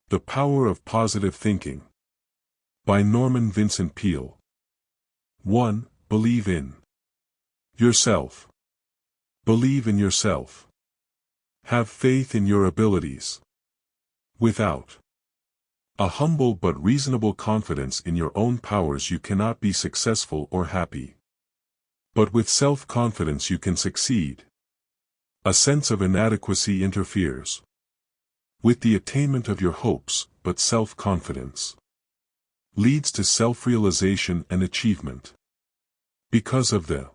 The Power of Positive Thinking. By Norman Vincent Peale. 1. Believe in yourself. Believe in yourself. Have faith in your abilities. Without a humble but reasonable confidence in your own powers, you cannot be successful or happy. But with self-confidence you can succeed. A sense of inadequacy interferes with the attainment of your hopes, but self-confidence leads to self-realization and achievement. Because of the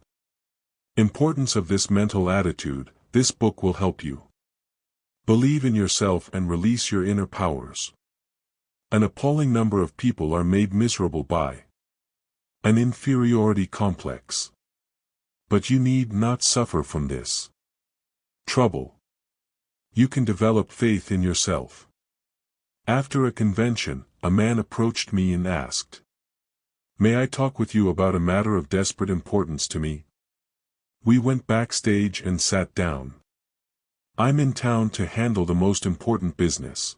importance of this mental attitude, this book will help you believe in yourself and release your inner powers. An appalling number of people are made miserable by an inferiority complex. But you need not suffer from this trouble. You can develop faith in yourself. After a convention, a man approached me and asked, "May I talk with you about a matter of desperate importance to me?" We went backstage and sat down. "I'm in town to handle the most important business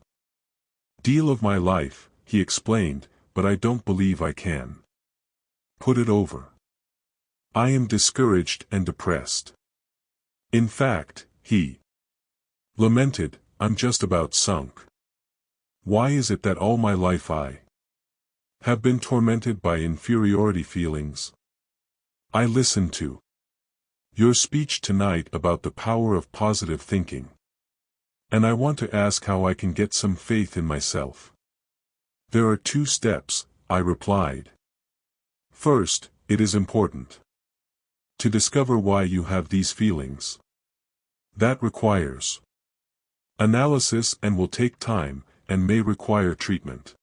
deal of my life," he explained, "but I don't believe I can put it over. I am discouraged and depressed. In fact," he lamented, "I'm just about sunk. Why is it that all my life I have been tormented by inferiority feelings? I listened to your speech tonight about the power of positive thinking, and I want to ask how I can get some faith in myself." "There are 2 steps," I replied. "First, it is important to discover why you have these feelings. That requires analysis and will take time, and may require treatment.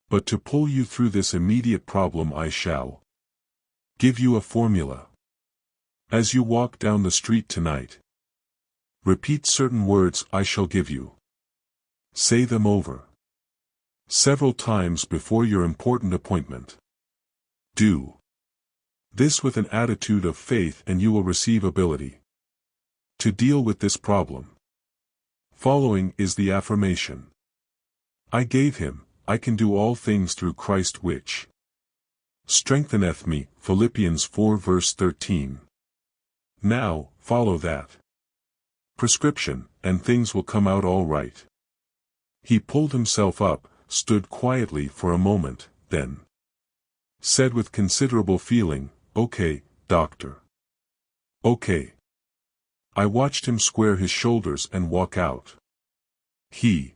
But to pull you through this immediate problem, I shall give you a formula. As you walk down the street tonight, repeat certain words I shall give you. Say them over several times before your important appointment. Do this with an attitude of faith and you will receive ability to deal with this problem." Following is the affirmation I gave him: "I can do all things through Christ which strengtheneth me." Philippians 4 verse 13. Now, follow that prescription, and things will come out all right. He pulled himself up, stood quietly for a moment, then said with considerable feeling, "Okay, doctor. Okay." I watched him square his shoulders and walk out. He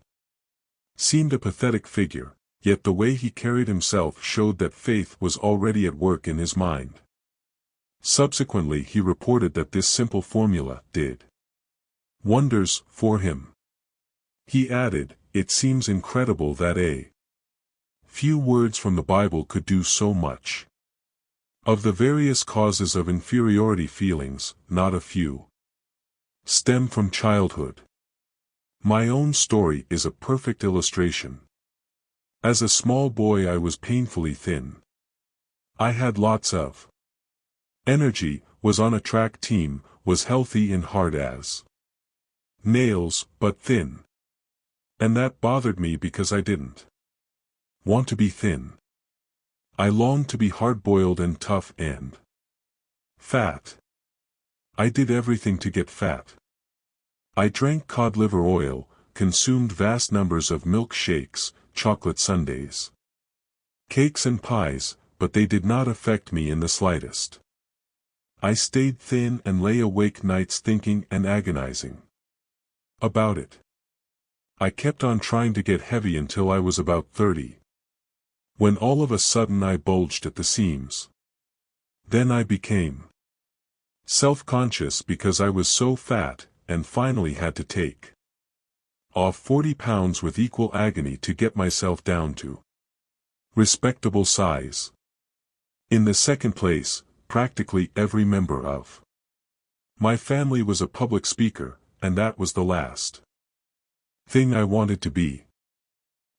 seemed a pathetic figure, yet the way he carried himself showed that faith was already at work in his mind. Subsequently he reported that this simple formula did wonders for him. He added, "It seems incredible that a few words from the Bible could do so much." Of the various causes of inferiority feelings, not a few stem from childhood. My own story is a perfect illustration. As a small boy I was painfully thin. I had lots of energy, was on a track team, was healthy and hard as nails, but thin. And that bothered me because I didn't want to be thin. I longed to be hard-boiled and tough and fat. I did everything to get fat. I drank cod liver oil, consumed vast numbers of milkshakes, chocolate sundaes, cakes and pies, but they did not affect me in the slightest. I stayed thin and lay awake nights thinking and agonizing about it. I kept on trying to get heavy until I was about 30. When all of a sudden I bulged at the seams. Then I became self-conscious because I was so fat, and finally had to take off 40 pounds with equal agony to get myself down to respectable size. In the second place, practically every member of my family was a public speaker, and that was the last thing I wanted to be.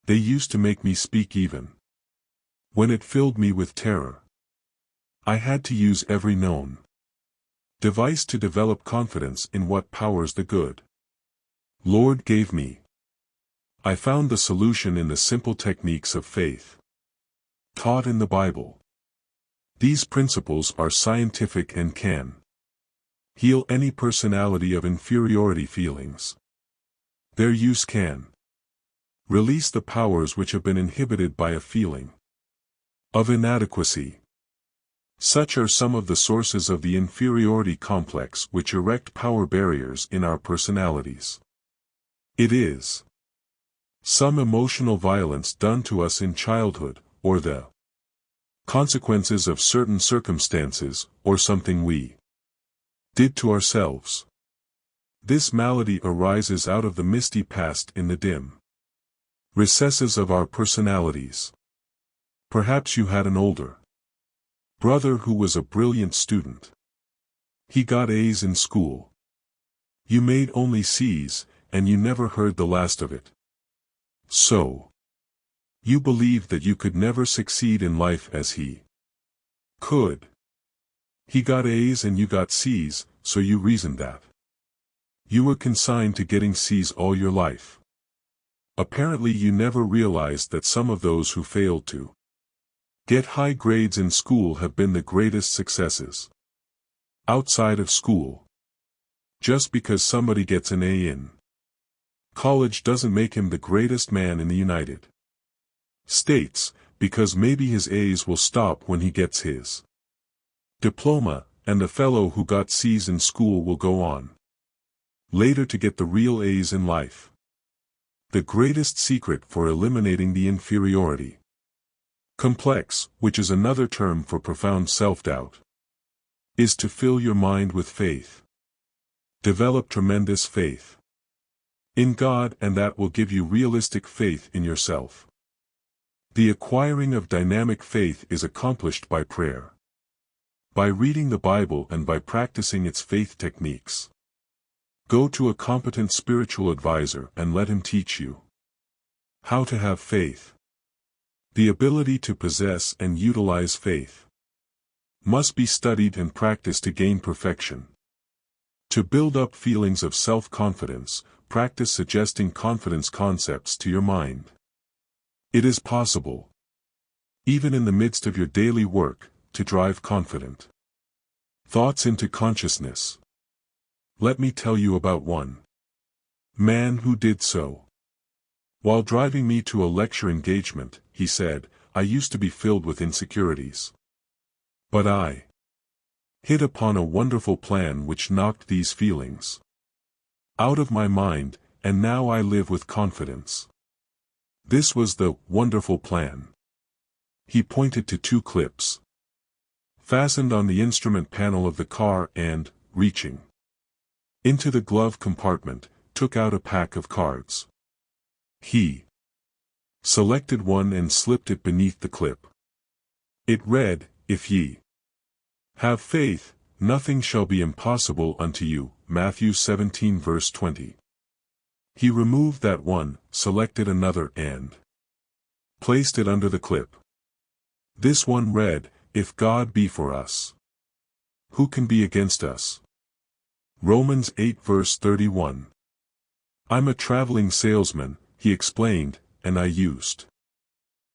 They used to make me speak even when it filled me with terror. I had to use every known device to develop confidence in what powers the good Lord gave me. I found the solution in the simple techniques of faith taught in the Bible. These principles are scientific and can heal any personality of inferiority feelings. Their use can release the powers which have been inhibited by a feeling of inadequacy. Such are some of the sources of the inferiority complex which erect power barriers in our personalities. It is some emotional violence done to us in childhood, or the consequences of certain circumstances, or something we did to ourselves. This malady arises out of the misty past in the dim recesses of our personalities. Perhaps you had an older brother who was a brilliant student. He got A's in school. You made only C's, and you never heard the last of it. So you believed that you could never succeed in life as he could. He got A's and you got C's, so you reasoned that you were consigned to getting C's all your life. Apparently you never realized that some of those who failed to get high grades in school have been the greatest successes outside of school. Just because somebody gets an A in college doesn't make him the greatest man in the United States, because maybe his A's will stop when he gets his diploma, and the fellow who got C's in school will go on later to get the real A's in life. The greatest secret for eliminating the inferiority complex, which is another term for profound self-doubt, is to fill your mind with faith. Develop tremendous faith in God, and that will give you realistic faith in yourself. The acquiring of dynamic faith is accomplished by prayer, by reading the Bible, and by practicing its faith techniques. Go to a competent spiritual advisor and let him teach you how to have faith. The ability to possess and utilize faith must be studied and practiced to gain perfection. To build up feelings of self-confidence, practice suggesting confidence concepts to your mind. It is possible, even in the midst of your daily work, to drive confident thoughts into consciousness. Let me tell you about one man who did so. While driving me to a lecture engagement, he said, I used to be filled with insecurities. But I hit upon a wonderful plan which knocked these feelings out of my mind, and now I live with confidence. This was the wonderful plan. He pointed to 2 clips fastened on the instrument panel of the car and, reaching into the glove compartment, took out a pack of cards. He selected one and slipped it beneath the clip. It read, If ye have faith, nothing shall be impossible unto you. Matthew 17 verse 20. He removed that one, selected another and placed it under the clip. This one read, If God be for us, who can be against us? Romans 8 verse 31. I'm a traveling salesman, he explained, and I used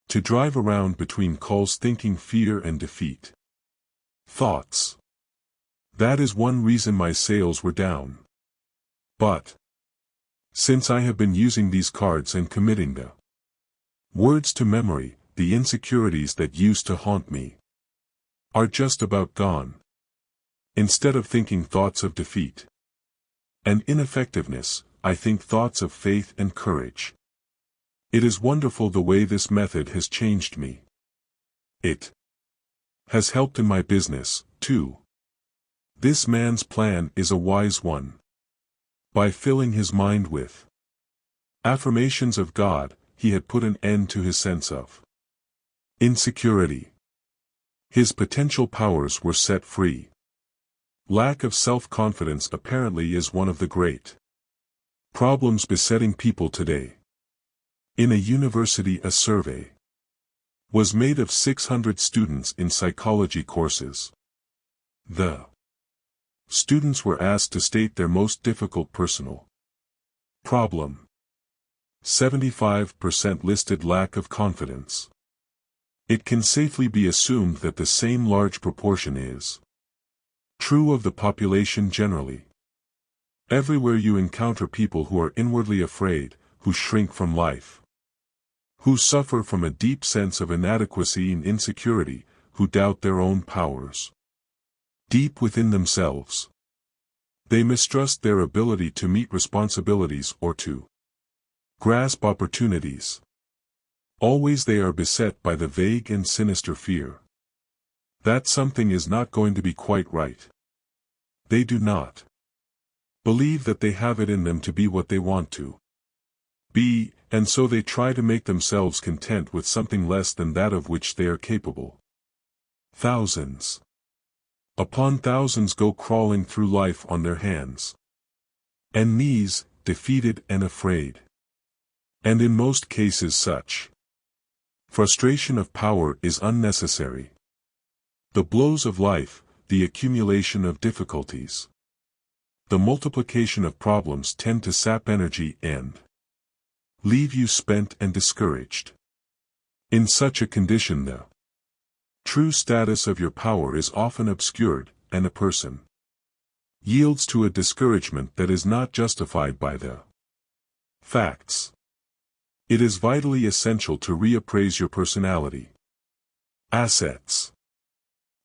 to drive around between calls thinking fear and defeat thoughts. That is one reason my sales were down. But since I have been using these cards and committing the words to memory, the insecurities that used to haunt me are just about gone. Instead of thinking thoughts of defeat and ineffectiveness, I think thoughts of faith and courage. It is wonderful the way this method has changed me. It has helped in my business, too. This man's plan is a wise one. By filling his mind with affirmations of God, he had put an end to his sense of insecurity. His potential powers were set free. Lack of self-confidence apparently is one of the great problems besetting people today. In a university, a survey was made of 600 students in psychology courses. The students were asked to state their most difficult personal problem. 75% listed lack of confidence. It can safely be assumed that the same large proportion is true of the population generally. Everywhere you encounter people who are inwardly afraid, who shrink from life, who suffer from a deep sense of inadequacy and insecurity, who doubt their own powers. Deep within themselves, they mistrust their ability to meet responsibilities or to grasp opportunities. Always they are beset by the vague and sinister fear that something is not going to be quite right. They do not believe that they have it in them to be what they want to be, and so they try to make themselves content with something less than that of which they are capable. Thousands upon thousands go crawling through life on their hands and knees, defeated and afraid. And in most cases such frustration of power is unnecessary. The blows of life, the accumulation of difficulties, the multiplication of problems tend to sap energy and leave you spent and discouraged. In such a condition the true status of your power is often obscured, and a person yields to a discouragement that is not justified by the facts. It is vitally essential to reappraise your personality. Assets.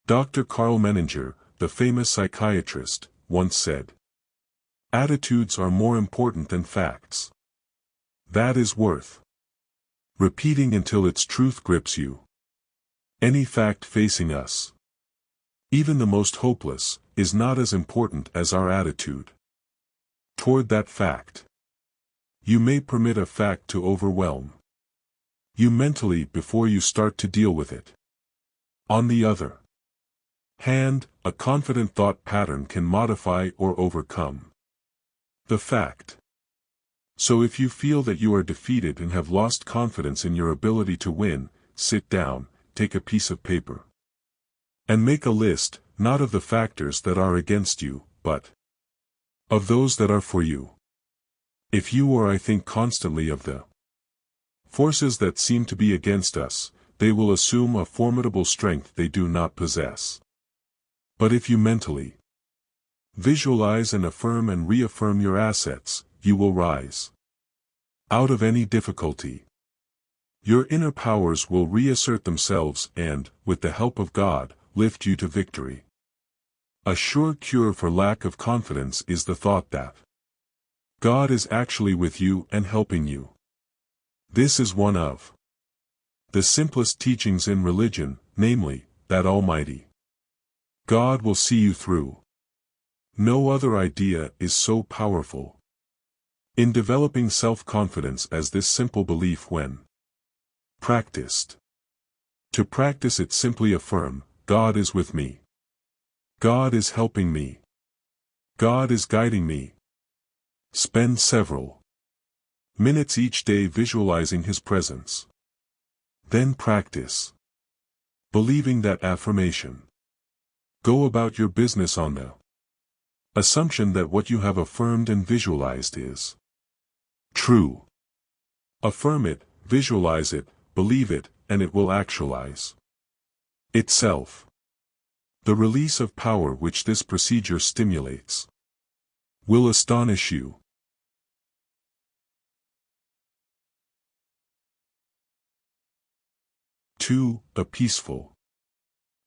Dr. Carl Menninger, the famous psychiatrist, once said, "Attitudes are more important than facts." That is worth repeating until its truth grips you. Any fact facing us, even the most hopeless, is not as important as our attitude toward that fact. You may permit a fact to overwhelm you mentally before you start to deal with it. On the other hand, a confident thought pattern can modify or overcome the fact. So if you feel that you are defeated and have lost confidence in your ability to win, sit down, take a piece of paper, and make a list, not of the factors that are against you, but of those that are for you. If you or I think constantly of the forces that seem to be against us, they will assume a formidable strength they do not possess. But if you mentally visualize and affirm and reaffirm your assets, you will rise out of any difficulty. Your inner powers will reassert themselves and, with the help of God, lift you to victory. A sure cure for lack of confidence is the thought that God is actually with you and helping you. This is one of the simplest teachings in religion, namely, that Almighty God will see you through. No other idea is so powerful in developing self-confidence as this simple belief when practiced. To practice it, simply affirm, God is with me. God is helping me. God is guiding me. Spend several minutes each day visualizing His presence. Then practice believing that affirmation. Go about your business on the assumption that what you have affirmed and visualized is true. Affirm it, visualize it, believe it, and it will actualize itself. The release of power which this procedure stimulates will astonish you. 2. A peaceful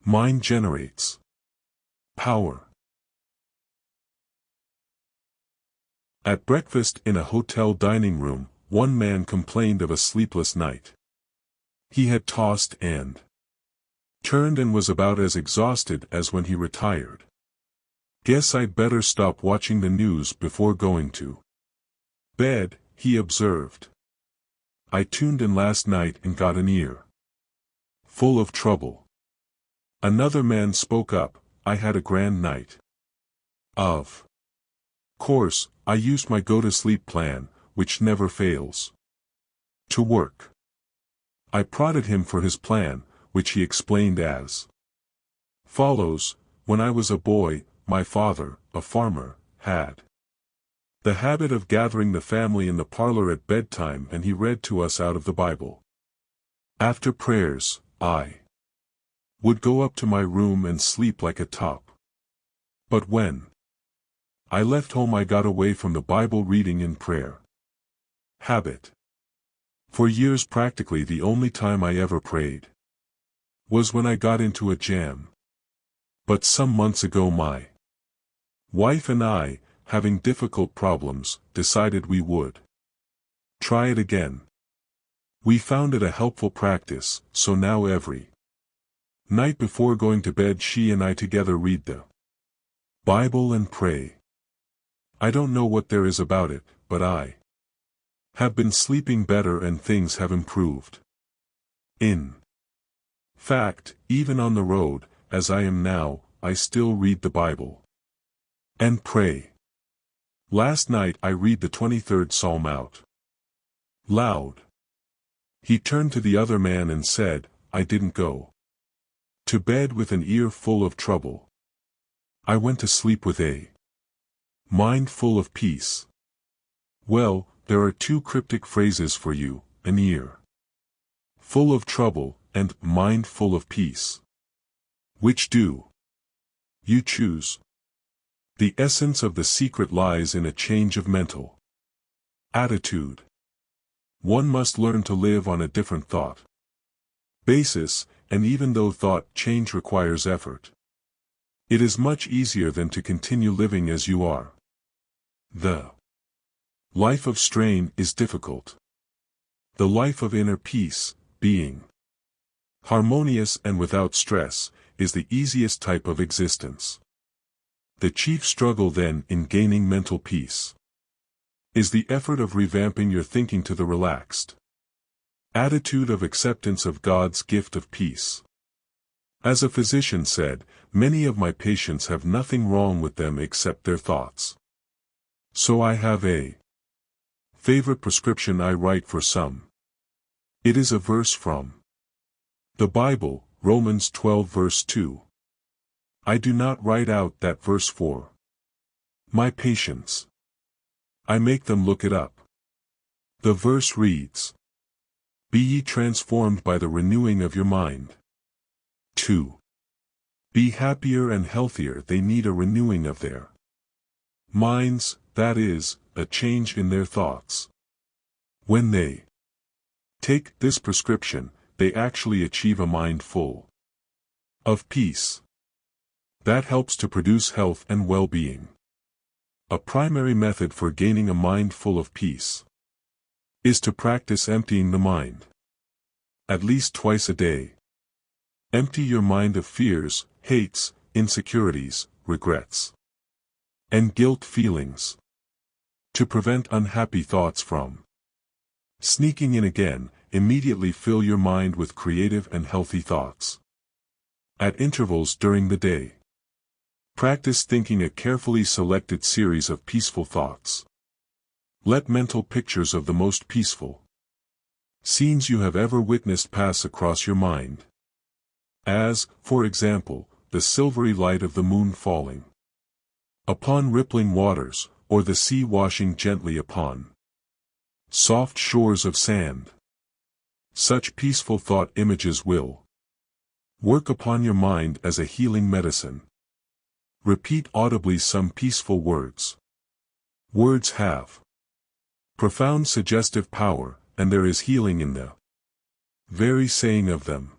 mind generates power. At breakfast in a hotel dining room, one man complained of a sleepless night. He had tossed and turned and was about as exhausted as when he retired. "Guess I'd better stop watching the news before going to bed," he observed. "I tuned in last night and got an ear full of trouble." Another man spoke up, "I had a grand night. Of course, I used my go-to-sleep plan, which never fails to work." I prodded him for his plan, which he explained as follows: "When I was a boy, my father, a farmer, had The habit of gathering the family in the parlor at bedtime, and he read to us out of the Bible. After prayers, I would go up to my room and sleep like a top. But when I left home, I got away from the Bible reading and prayer habit. For years, practically the only time I ever prayed was when I got into a jam. But some months ago, my wife and I, having difficult problems, decided we would try it again. We found it a helpful practice, so now every night before going to bed, she and I together read the Bible and pray. I don't know what there is about it, but I have been sleeping better and things have improved. In fact, even on the road, as I am now, I still read the Bible and pray. Last night I read the 23rd Psalm out loud. He turned to the other man and said, I didn't go to bed with an ear full of trouble. I went to sleep with a mind full of peace. Well, there are two cryptic phrases for you: an ear full of trouble, and mind full of peace. Which do you choose? The essence of the secret lies in a change of mental attitude. One must learn to live on a different thought basis, and even though thought change requires effort, it is much easier than to continue living as you are. The life of strain is difficult. The life of inner peace, being harmonious and without stress, is the easiest type of existence. The chief struggle then in gaining mental peace is the effort of revamping your thinking to the relaxed attitude of acceptance of God's gift of peace. As a physician said, many of my patients have nothing wrong with them except their thoughts. So I have a favorite prescription I write for some. It is a verse from the Bible, Romans 12 verse 2. I do not write out that verse for my patients. I make them look it up. The verse reads, Be ye transformed by the renewing of your mind. 2. Be happier and healthier. They need a renewing of their minds, that is, a change in their thoughts. When they take this prescription, they actually achieve a mind full of peace. That helps to produce health and well-being. A primary method for gaining a mind full of peace is to practice emptying the mind at least twice a day. Empty your mind of fears, hates, insecurities, regrets, and guilt feelings to prevent unhappy thoughts from sneaking in again. Immediately fill your mind with creative and healthy thoughts at intervals during the day. Practice thinking a carefully selected series of peaceful thoughts. Let mental pictures of the most peaceful scenes you have ever witnessed pass across your mind. As, for example, the silvery light of the moon falling upon rippling waters, or the sea washing gently upon soft shores of sand. Such peaceful thought images will work upon your mind as a healing medicine. Repeat audibly some peaceful words. Words have profound suggestive power, and there is healing in the very saying of them.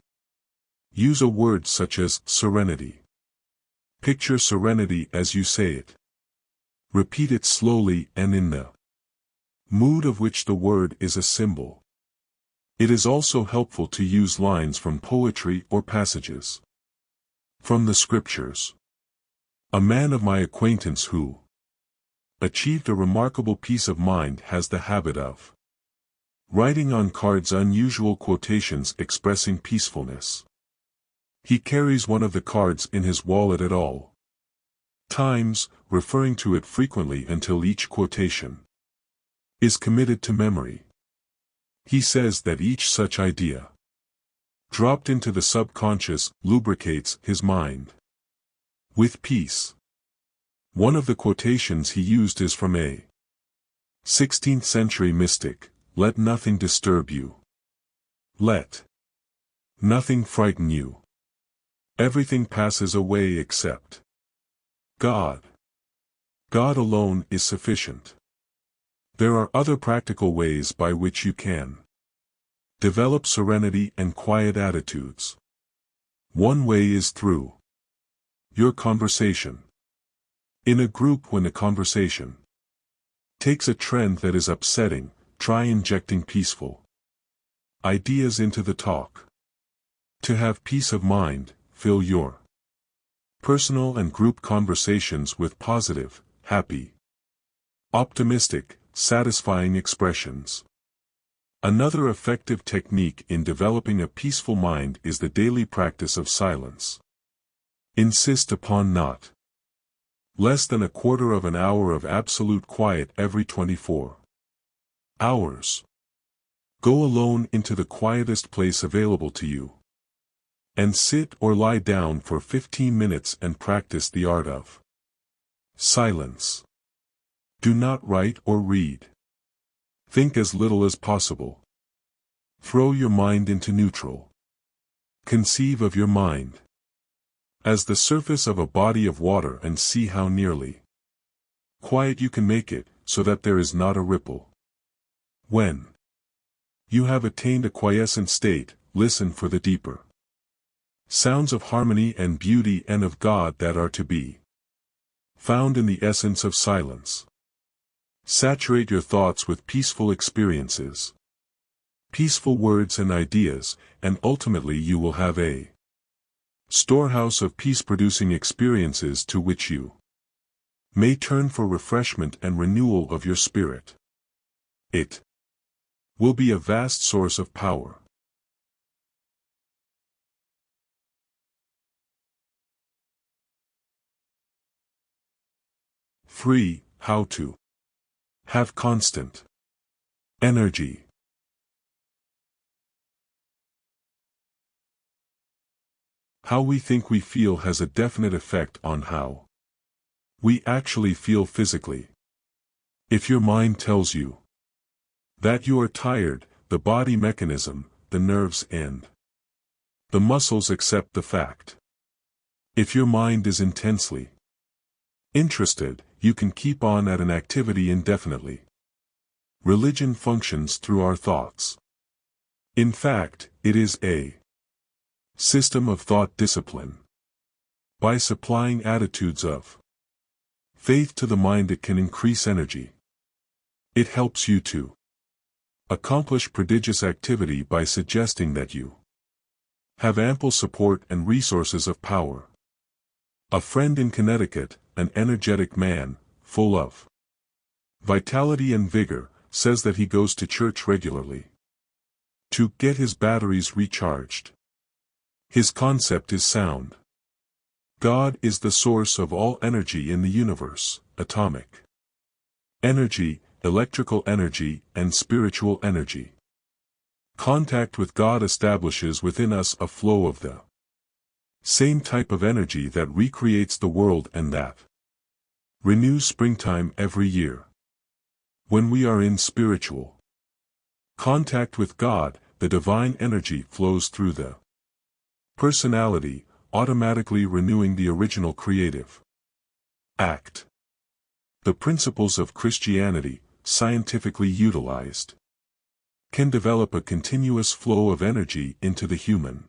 Use a word such as serenity. Picture serenity as you say it. Repeat it slowly and in the mood of which the word is a symbol. It is also helpful to use lines from poetry or passages from the scriptures. A man of my acquaintance who achieved a remarkable peace of mind has the habit of writing on cards unusual quotations expressing peacefulness. He carries one of the cards in his wallet at all times, referring to it frequently until each quotation is committed to memory. He says that each such idea, dropped into the subconscious, lubricates his mind with peace. One of the quotations he used is from a 16th-century mystic, let nothing disturb you. Let nothing frighten you. Everything passes away except God. God alone is sufficient. There are other practical ways by which you can develop serenity and quiet attitudes. One way is through your conversation. In a group, when a conversation takes a trend that is upsetting, try injecting peaceful ideas into the talk. To have peace of mind, fill your personal and group conversations with positive, happy, optimistic, satisfying expressions. Another effective technique in developing a peaceful mind is the daily practice of silence. Insist upon not less than a quarter of an hour of absolute quiet every 24 hours. Go alone into the quietest place available to you, and sit or lie down for 15 minutes and practice the art of silence. Do not write or read. Think as little as possible. Throw your mind into neutral. Conceive of your mind as the surface of a body of water and see how nearly quiet you can make it, so that there is not a ripple. When you have attained a quiescent state, listen for the deeper sounds of harmony and beauty and of God that are to be found in the essence of silence. Saturate your thoughts with peaceful experiences, peaceful words and ideas, and ultimately you will have a storehouse of peace-producing experiences to which you may turn for refreshment and renewal of your spirit. It will be a vast source of power. Free, how to have constant energy. How we think we feel has a definite effect on how we actually feel physically. If your mind tells you that you are tired, the body mechanism, the nerves and the muscles accept the fact. If your mind is intensely interested, you can keep on at an activity indefinitely. Religion functions through our thoughts. In fact, it is a system of thought discipline. By supplying attitudes of faith to the mind, it can increase energy. It helps you to accomplish prodigious activity by suggesting that you have ample support and resources of power. A friend in Connecticut, an energetic man, full of vitality and vigor, says that he goes to church regularly to get his batteries recharged. His concept is sound. God is the source of all energy in the universe, atomic energy, electrical energy, and spiritual energy. Contact with God establishes within us a flow of the same type of energy that recreates the world and that renews springtime every year. When we are in spiritual contact with God, the divine energy flows through the personality, automatically renewing the original creative act. The principles of Christianity, scientifically utilized, can develop a continuous flow of energy into the human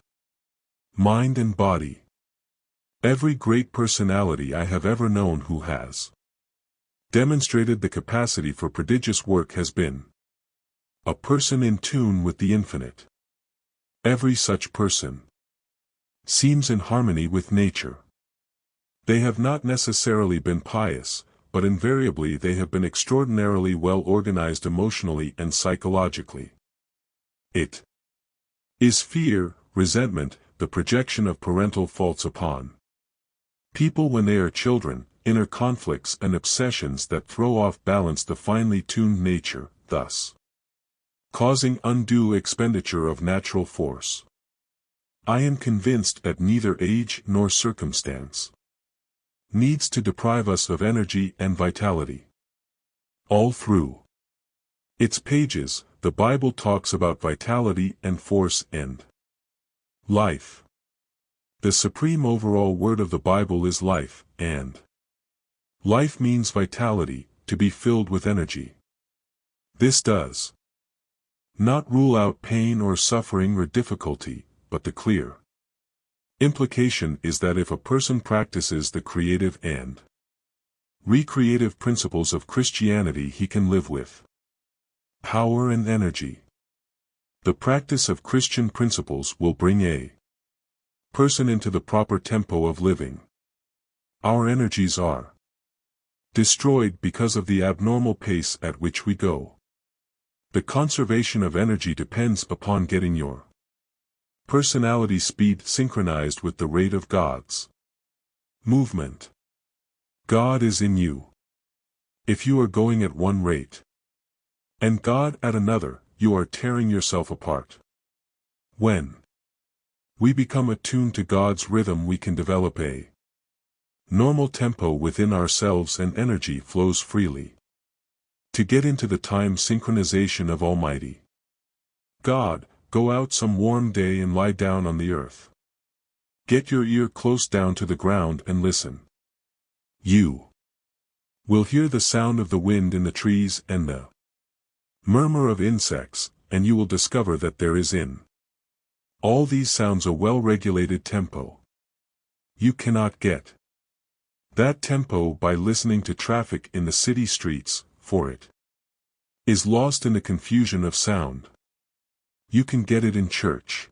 mind and body. Every great personality I have ever known who has demonstrated the capacity for prodigious work has been a person in tune with the infinite. Every such person seems in harmony with nature. They have not necessarily been pious, but invariably they have been extraordinarily well organized emotionally and psychologically. It is fear, resentment, the projection of parental faults upon people when they are children, inner conflicts and obsessions that throw off balance the finely tuned nature, thus causing undue expenditure of natural force. I am convinced that neither age nor circumstance needs to deprive us of energy and vitality. All through Its pages, the Bible talks about vitality and force and life. The supreme overall word of the Bible is life, and life means vitality, to be filled with energy. This does not rule out pain or suffering or difficulty, but the clear implication is that if a person practices the creative and recreative principles of Christianity, he can live with power and energy. The practice of Christian principles will bring a person into the proper tempo of living. Our energies are destroyed because of the abnormal pace at which we go. The conservation of energy depends upon getting your personality speed synchronized with the rate of God's movement. God is in you. If you are going at one rate, and God at another, you are tearing yourself apart. When we become attuned to God's rhythm, we can develop a normal tempo within ourselves, and energy flows freely. To get into the time synchronization of Almighty God, go out some warm day and lie down on the earth. Get your ear close down to the ground and listen. You will hear the sound of the wind in the trees and the murmur of insects, and you will discover that there is in all these sounds a well-regulated tempo. You cannot get that tempo by listening to traffic in the city streets, for it is lost in the confusion of sound. You can get it in church,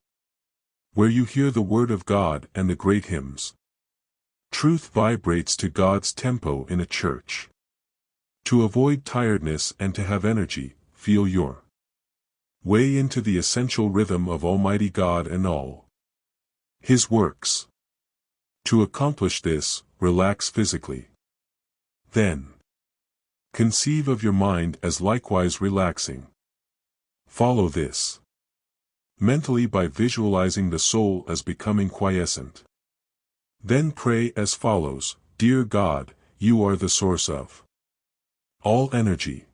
where you hear the Word of God and the great hymns. Truth vibrates to God's tempo in a church. To avoid tiredness and to have energy, feel your way into the essential rhythm of Almighty God and all His works. To accomplish this, relax physically. Then conceive of your mind as likewise relaxing. Follow this mentally by visualizing the soul as becoming quiescent. Then pray as follows: Dear God, you are the source of all energy.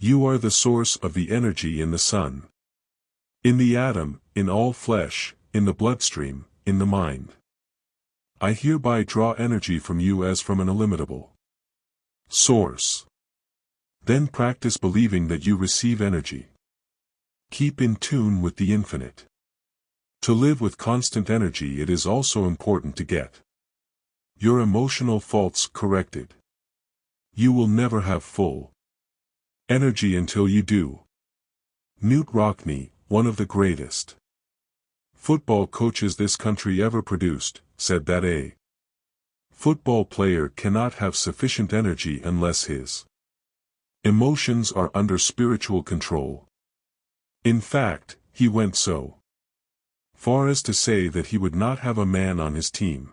You are the source of the energy in the sun, in the atom, in all flesh, in the bloodstream, in the mind. I hereby draw energy from you as from an illimitable source. Then practice believing that you receive energy. Keep in tune with the infinite. To live with constant energy, it is also important to get your emotional faults corrected. You will never have full energy until you do. Knute Rockne, one of the greatest football coaches this country ever produced, said that a football player cannot have sufficient energy unless his emotions are under spiritual control. In fact, he went so far as to say that he would not have a man on his team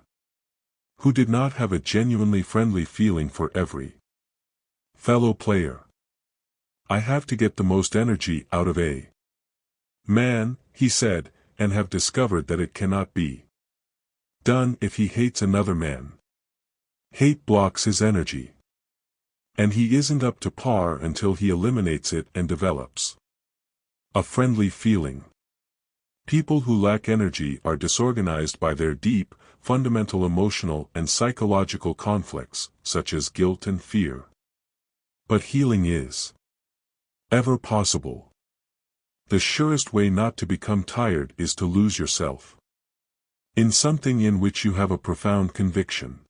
who did not have a genuinely friendly feeling for every fellow player. I have to get the most energy out of a man, he said, and have discovered that it cannot be done if he hates another man. Hate blocks his energy, and he isn't up to par until he eliminates it and develops a friendly feeling. People who lack energy are disorganized by their deep, fundamental emotional and psychological conflicts, such as guilt and fear. But healing is ever possible. The surest way not to become tired is to lose yourself in something in which you have a profound conviction.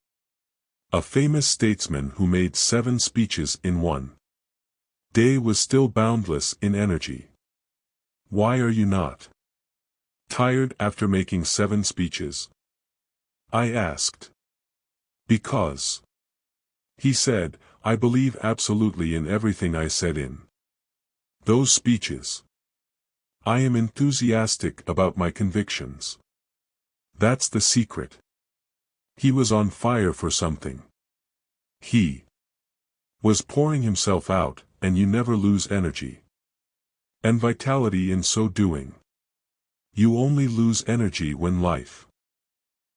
A famous statesman who made 7 speeches in one day was still boundless in energy. Why are you not tired after making 7 speeches? I asked. Because, he said, I believe absolutely in everything I said in those speeches. I am enthusiastic about my convictions. That's the secret. He was on fire for something. He was pouring himself out, and you never lose energy and vitality in so doing. You only lose energy when life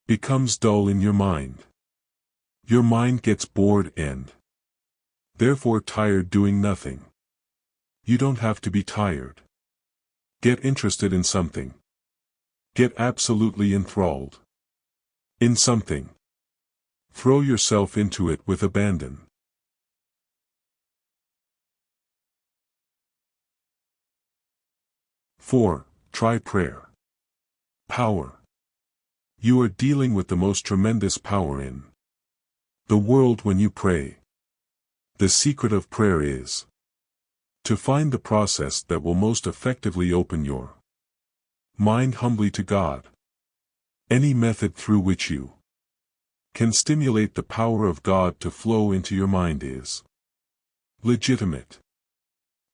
becomes dull in your mind. Your mind gets bored and therefore tired doing nothing. You don't have to be tired. Get interested in something. Get absolutely enthralled. In something. Throw yourself into it with abandon. Four. Try prayer. Power. You are dealing with the most tremendous power in the world when you pray. The secret of prayer is to find the process that will most effectively open your mind humbly to God. Any method through which you can stimulate the power of God to flow into your mind is legitimate.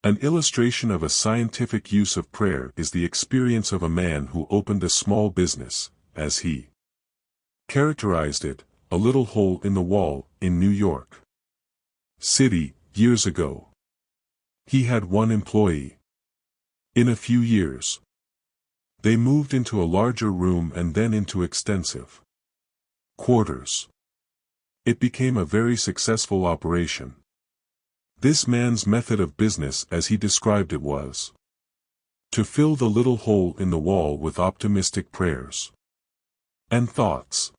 An illustration of a scientific use of prayer is the experience of a man who opened a small business, as he characterized it, a little hole in the wall, in New York City, years ago. He had one employee. In a few years, they moved into a larger room and then into extensive quarters. It became a very successful operation. This man's method of business, as he described it, was to fill the little hole in the wall with optimistic prayers and thoughts.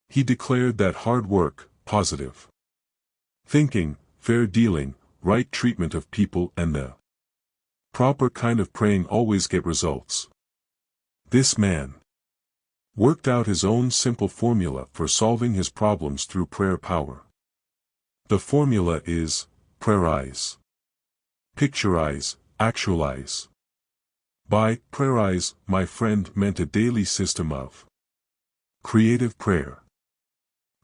He declared that hard work, positive thinking, fair dealing, right treatment of people and the proper kind of praying always get results. This man worked out his own simple formula for solving his problems through prayer power. The formula is: prayerize, picturize, actualize. By prayerize, my friend meant a daily system of creative prayer.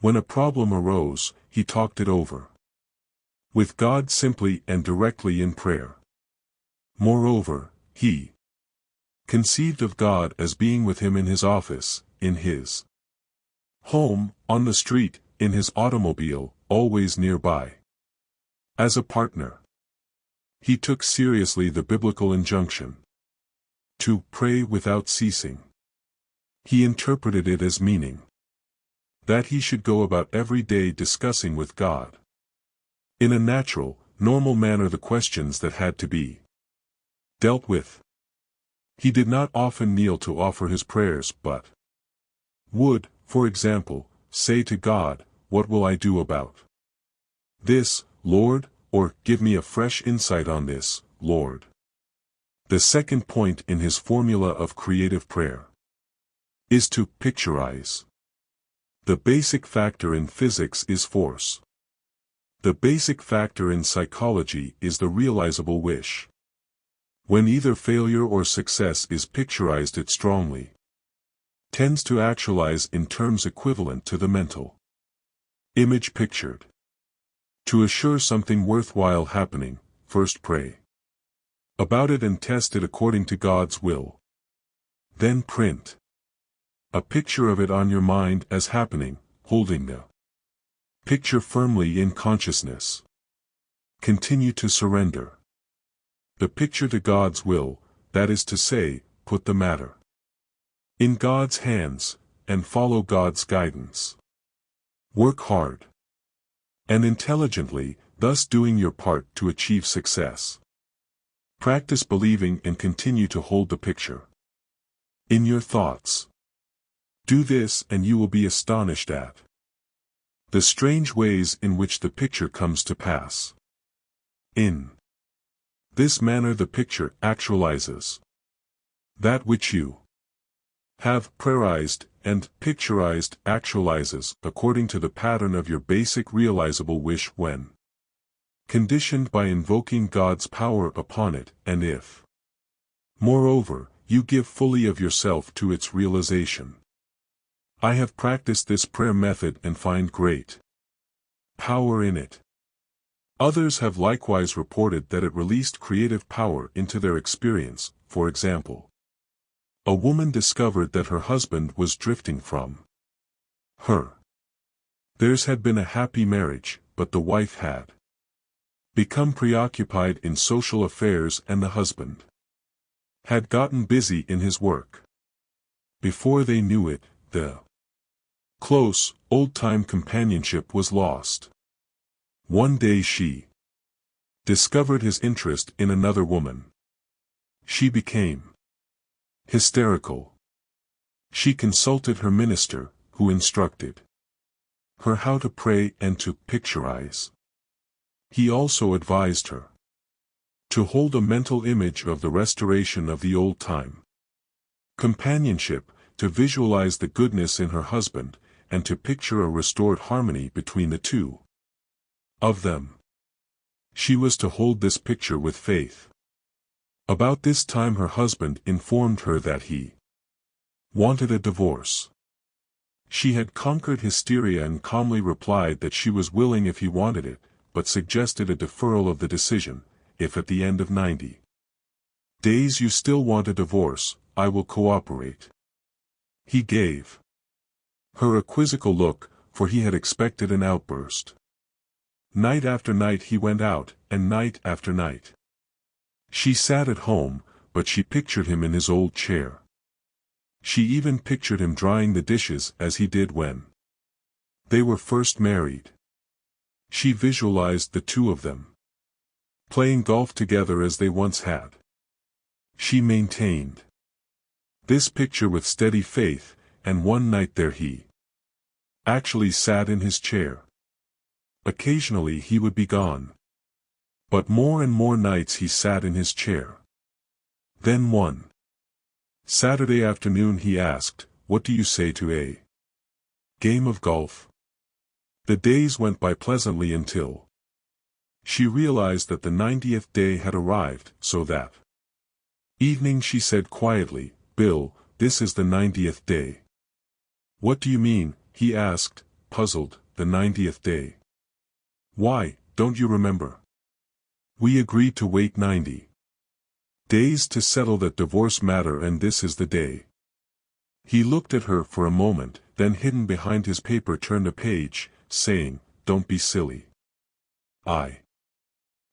When a problem arose, he talked it over with God simply and directly in prayer. Moreover, he conceived of God as being with him in his office, in his home, on the street, in his automobile, always nearby. As a partner, he took seriously the biblical injunction to pray without ceasing. He interpreted it as meaning that he should go about every day discussing with God in a natural, normal manner the questions that had to be dealt with. He did not often kneel to offer his prayers, but would, for example, say to God, "What will I do about this, Lord?" or "Give me a fresh insight on this, Lord." The second point in his formula of creative prayer is to picturize. The basic factor in physics is force. The basic factor in psychology is the realizable wish. When either failure or success is picturized, it strongly tends to actualize in terms equivalent to the mental image pictured. To assure something worthwhile happening, first pray about it and test it according to God's will. Then print a picture of it on your mind as happening, holding the picture firmly in consciousness. Continue to surrender the picture to God's will, that is to say, put the matter in God's hands, and follow God's guidance. Work hard and intelligently, thus doing your part to achieve success. Practice believing and continue to hold the picture in your thoughts. Do this and you will be astonished at the strange ways in which the picture comes to pass. In this manner the picture actualizes that which you have prayerized, and picturized actualizes according to the pattern of your basic realizable wish when conditioned by invoking God's power upon it, and if, moreover, you give fully of yourself to its realization. I have practiced this prayer method and find great power in it. Others have likewise reported that it released creative power into their experience. For example, a woman discovered that her husband was drifting from her. Theirs had been a happy marriage, but the wife had become preoccupied in social affairs and the husband had gotten busy in his work. Before they knew it, the close, old-time companionship was lost. One day she discovered his interest in another woman. She became hysterical. She consulted her minister, who instructed her how to pray and to picturize. He also advised her to hold a mental image of the restoration of the old time companionship, to visualize the goodness in her husband, and to picture a restored harmony between the two of them. She was to hold this picture with faith. About this time her husband informed her that he wanted a divorce. She had conquered hysteria and calmly replied that she was willing if he wanted it, but suggested a deferral of the decision, if at the end of 90 days you still want a divorce, I will cooperate. He gave her a quizzical look, for he had expected an outburst. Night after night he went out, and night after night she sat at home, but she pictured him in his old chair. She even pictured him drying the dishes as he did when they were first married. She visualized the two of them playing golf together as they once had. She maintained this picture with steady faith, and one night there he actually sat in his chair. Occasionally he would be gone, but more and more nights he sat in his chair. Then one Saturday afternoon he asked, "What do you say to a game of golf?" The days went by pleasantly until she realized that the 90th day had arrived, so that evening she said quietly, "Bill, this is the 90th day." "What do you mean?" he asked, puzzled. "The 90th day. Why, don't you remember? We agreed to wait 90 days to settle that divorce matter, and this is the day." He looked at her for a moment, then hidden behind his paper turned a page, saying, "Don't be silly. I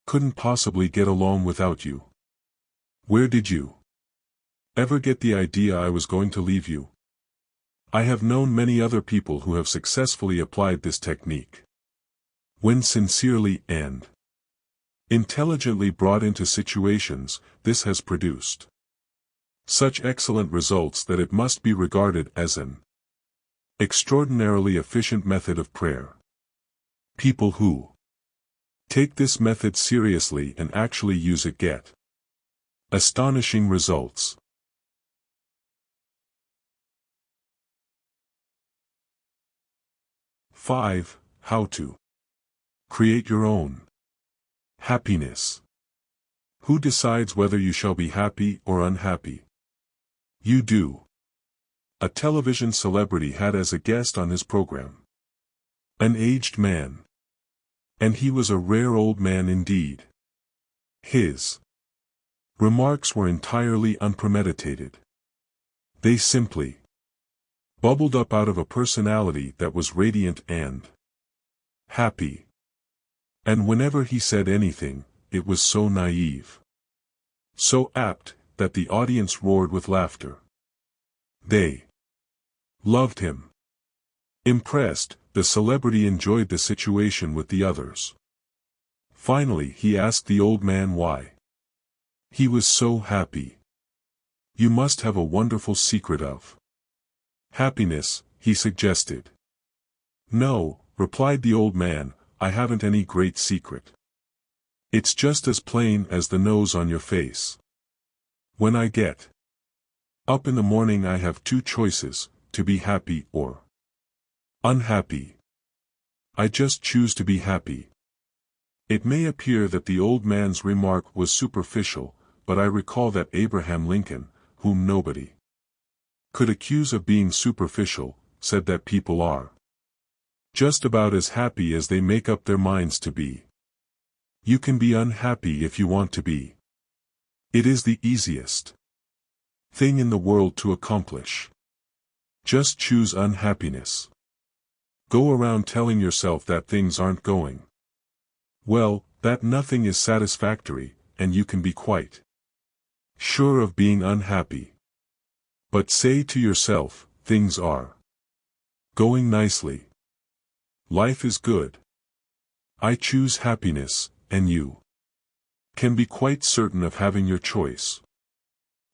couldn't possibly get along without you. Where did you ever get the idea I was going to leave you? I have known many other people who have successfully applied this technique. When sincerely and intelligently brought into situations, this has produced such excellent results that it must be regarded as an extraordinarily efficient method of prayer. People who take this method seriously and actually use it get astonishing results. Five, how to create your own happiness. Who decides whether you shall be happy or unhappy? You do. A television celebrity had as a guest on his program an aged man. And he was a rare old man indeed. His remarks were entirely unpremeditated. They simply bubbled up out of a personality that was radiant and happy. And whenever he said anything, it was so naive, so apt, that the audience roared with laughter. They loved him. Impressed, the celebrity enjoyed the situation with the others. Finally he asked the old man why he was so happy. "You must have a wonderful secret of happiness," he suggested. "No," replied the old man, "I haven't any great secret. It's just as plain as the nose on your face. When I get up in the morning I have two choices, to be happy or unhappy. I just choose to be happy." It may appear that the old man's remark was superficial, but I recall that Abraham Lincoln, whom nobody could accuse of being superficial, said that people are just about as happy as they make up their minds to be. You can be unhappy if you want to be. It is the easiest thing in the world to accomplish. Just choose unhappiness. Go around telling yourself that things aren't going well, that nothing is satisfactory, and you can be quite sure of being unhappy. But say to yourself, things are going nicely. Life is good. I choose happiness, and you can be quite certain of having your choice.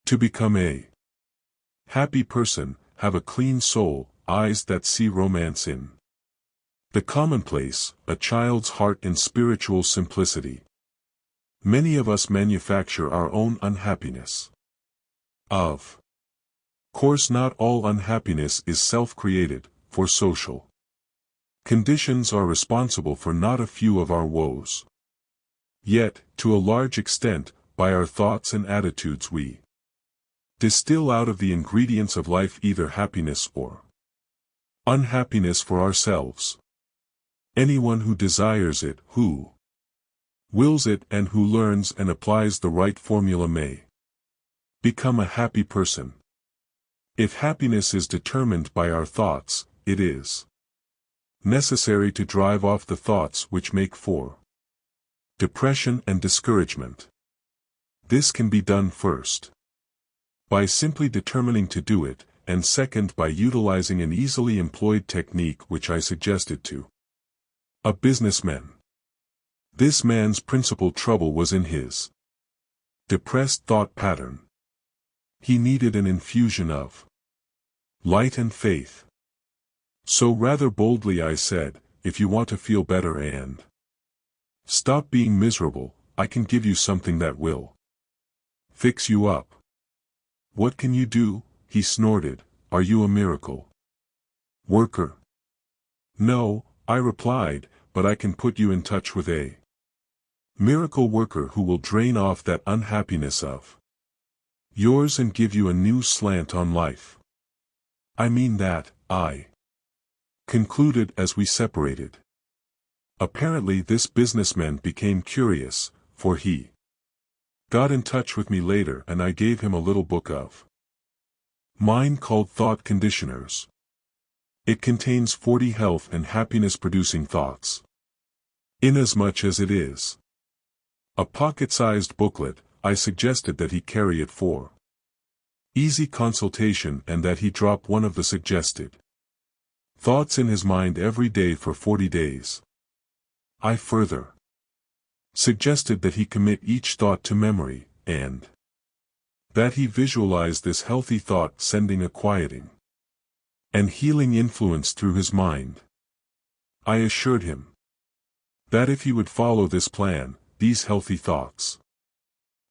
To become a happy person, have a clean soul, eyes that see romance in the commonplace, a child's heart in spiritual simplicity. Many of us manufacture our own unhappiness. Of course, not all unhappiness is self-created, for social conditions are responsible for not a few of our woes. Yet, to a large extent, by our thoughts and attitudes we distill out of the ingredients of life either happiness or unhappiness for ourselves. Anyone who desires it, who wills it, and who learns and applies the right formula may become a happy person. If happiness is determined by our thoughts, it is necessary to drive off the thoughts which make for depression and discouragement. This can be done first by simply determining to do it, and second by utilizing an easily employed technique which I suggested to a businessman. This man's principal trouble was in his depressed thought pattern. He needed an infusion of light and faith. So rather boldly I said, if you want to feel better and stop being miserable, I can give you something that will fix you up. What can you do? He snorted. Are you a miracle worker? No, I replied, but I can put you in touch with a miracle worker who will drain off that unhappiness of yours and give you a new slant on life. I mean that, I concluded as we separated. Apparently this businessman became curious, for he got in touch with me later and I gave him a little book of mine called Thought Conditioners. It contains 40 health and happiness-producing thoughts. Inasmuch as it is a pocket-sized booklet, I suggested that he carry it for easy consultation and that he drop one of the suggested thoughts in his mind every day for 40 days. I further suggested that he commit each thought to memory, and that he visualize this healthy thought sending a quieting and healing influence through his mind. I assured him that if he would follow this plan, these healthy thoughts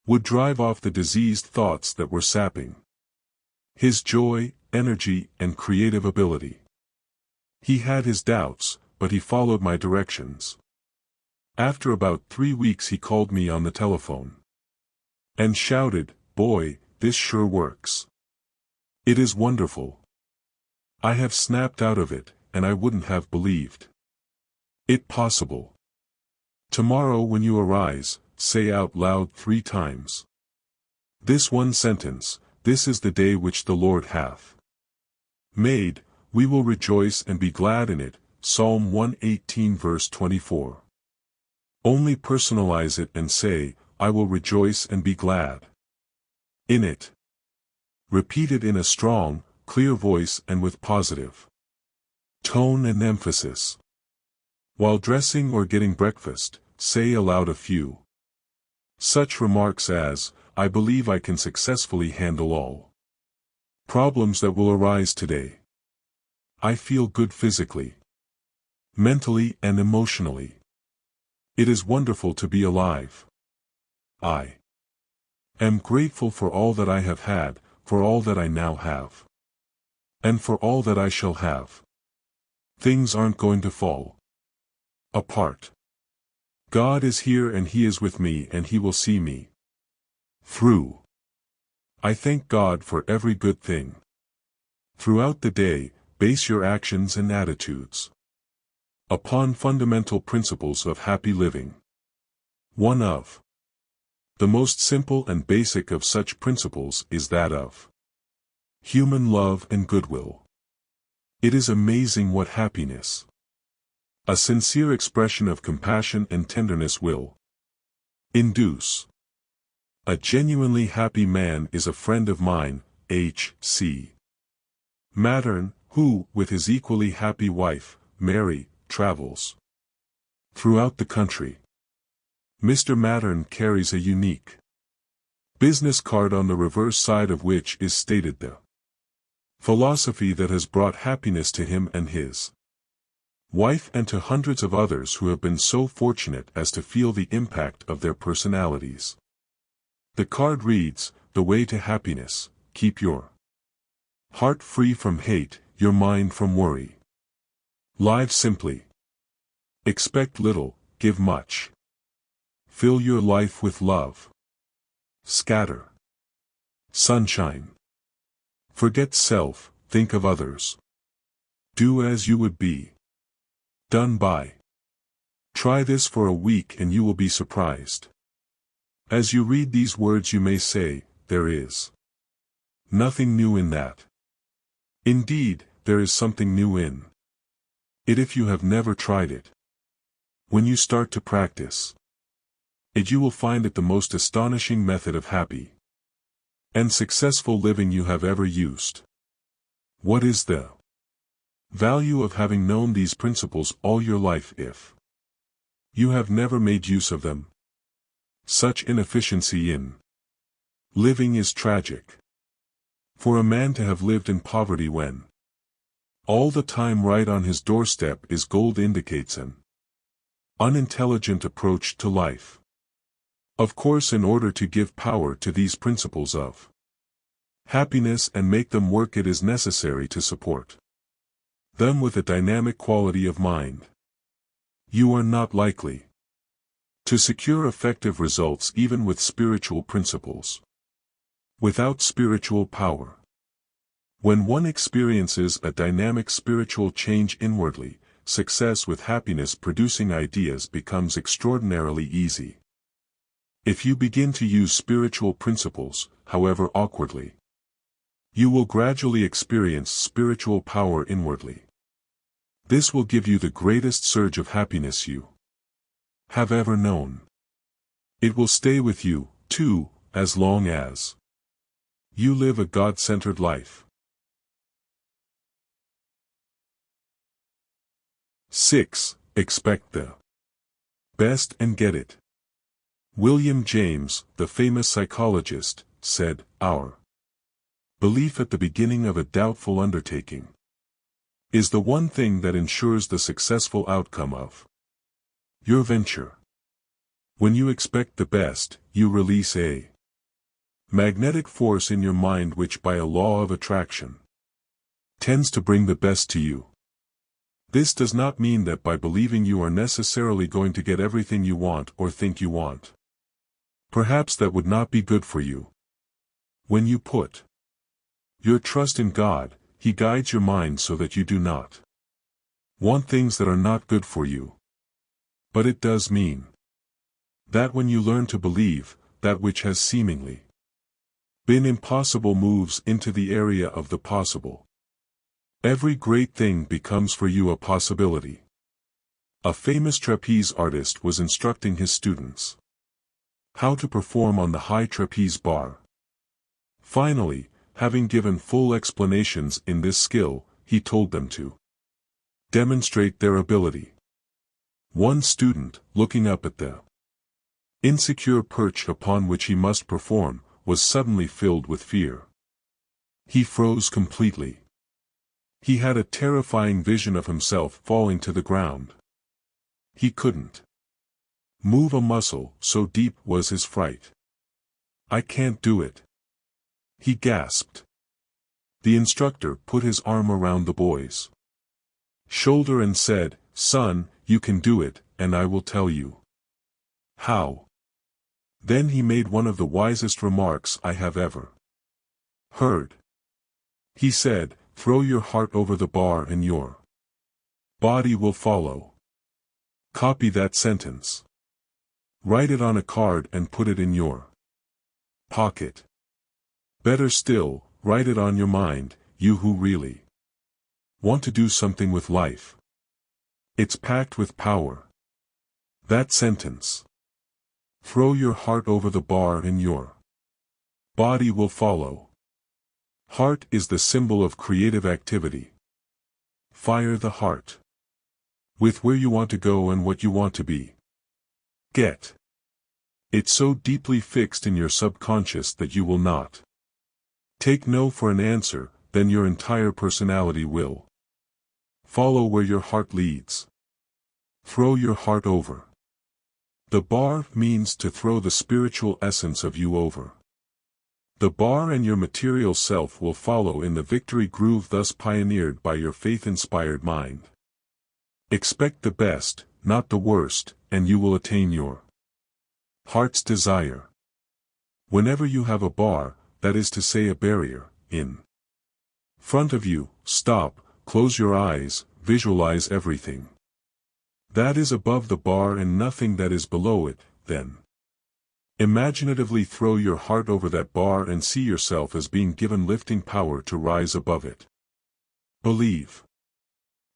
would drive off the diseased thoughts that were sapping his joy, energy, and creative ability. He had his doubts, but he followed my directions. After about 3 weeks he called me on the telephone and shouted, "Boy, this sure works. It is wonderful. I have snapped out of it, and I wouldn't have believed it possible. Tomorrow when you arise, say out loud 3 times this one sentence, 'This is the day which the Lord hath made, we will rejoice and be glad in it.' Psalm 118 verse 24. Only personalize it and say, 'I will rejoice and be glad in it.' Repeat it in a strong, clear voice and with positive tone and emphasis. While dressing or getting breakfast, say aloud a few such remarks as, 'I believe I can successfully handle all problems that will arise today. I feel good physically, mentally and emotionally. It is wonderful to be alive. I am grateful for all that I have had, for all that I now have, and for all that I shall have. Things aren't going to fall apart. God is here and He is with me and He will see me through. I thank God for every good thing. Throughout the day, base your actions and attitudes upon fundamental principles of happy living. One of the most simple and basic of such principles is that of human love and goodwill. It is amazing what happiness, a sincere expression of compassion and tenderness, will induce. A genuinely happy man is a friend of mine, H.C. Mattern, who, with his equally happy wife, Mary, travels throughout the country. Mr. Mattern carries a unique business card on the reverse side of which is stated the philosophy that has brought happiness to him and his wife and to hundreds of others who have been so fortunate as to feel the impact of their personalities. The card reads, "The way to happiness, keep your heart free from hate, your mind from worry. Live simply. Expect little, give much. Fill your life with love. Scatter sunshine. Forget self, think of others. Do as you would be done by. Try this for a week and you will be surprised." As you read these words you may say, there is nothing new in that. Indeed, there is something new in it if you have never tried it. When you start to practice it you will find it the most astonishing method of happy and successful living you have ever used. What is the value of having known these principles all your life if you have never made use of them? Such inefficiency in living is tragic. For a man to have lived in poverty when all the time right on his doorstep is gold indicates an unintelligent approach to life. Of course, in order to give power to these principles of happiness and make them work, it is necessary to support them with a dynamic quality of mind. You are not likely to secure effective results even with spiritual principles without spiritual power. When one experiences a dynamic spiritual change inwardly, success with happiness producing ideas becomes extraordinarily easy. If you begin to use spiritual principles, however awkwardly, you will gradually experience spiritual power inwardly. This will give you the greatest surge of happiness you have ever known. It will stay with you, too, as long as you live a God-centered life. 6. Expect the best and get it. William James, the famous psychologist, said, "Our belief at the beginning of a doubtful undertaking is the one thing that ensures the successful outcome of your venture." When you expect the best, you release a magnetic force in your mind which by a law of attraction tends to bring the best to you. This does not mean that by believing you are necessarily going to get everything you want or think you want. Perhaps that would not be good for you. When you put your trust in God, He guides your mind so that you do not want things that are not good for you. But it does mean that when you learn to believe, that which has seemingly been impossible moves into the area of the possible. Every great thing becomes for you a possibility. A famous trapeze artist was instructing his students how to perform on the high trapeze bar. Finally, having given full explanations in this skill, he told them to demonstrate their ability. One student, looking up at the insecure perch upon which he must perform, was suddenly filled with fear. He froze completely. He had a terrifying vision of himself falling to the ground. He couldn't move a muscle, so deep was his fright. "I can't do it," he gasped. The instructor put his arm around the boy's shoulder and said, "Son, you can do it, and I will tell you how." Then he made one of the wisest remarks I have ever heard. He said, "Throw your heart over the bar and your body will follow." Copy that sentence. Write it on a card and put it in your pocket. Better still, write it on your mind, you who really want to do something with life. It's packed with power. That sentence. Throw your heart over the bar and your body will follow. Heart is the symbol of creative activity. Fire the heart with where you want to go and what you want to be. Get It's so deeply fixed in your subconscious that you will not take no for an answer, then your entire personality will follow where your heart leads. Throw your heart over. The bar means to throw the spiritual essence of you over. The bar and your material self will follow in the victory groove thus pioneered by your faith-inspired mind. Expect the best, not the worst, and you will attain your heart's desire. Whenever you have a bar, that is to say a barrier, in front of you, stop, close your eyes, visualize everything that is above the bar and nothing that is below it, then imaginatively throw your heart over that bar and see yourself as being given lifting power to rise above it. Believe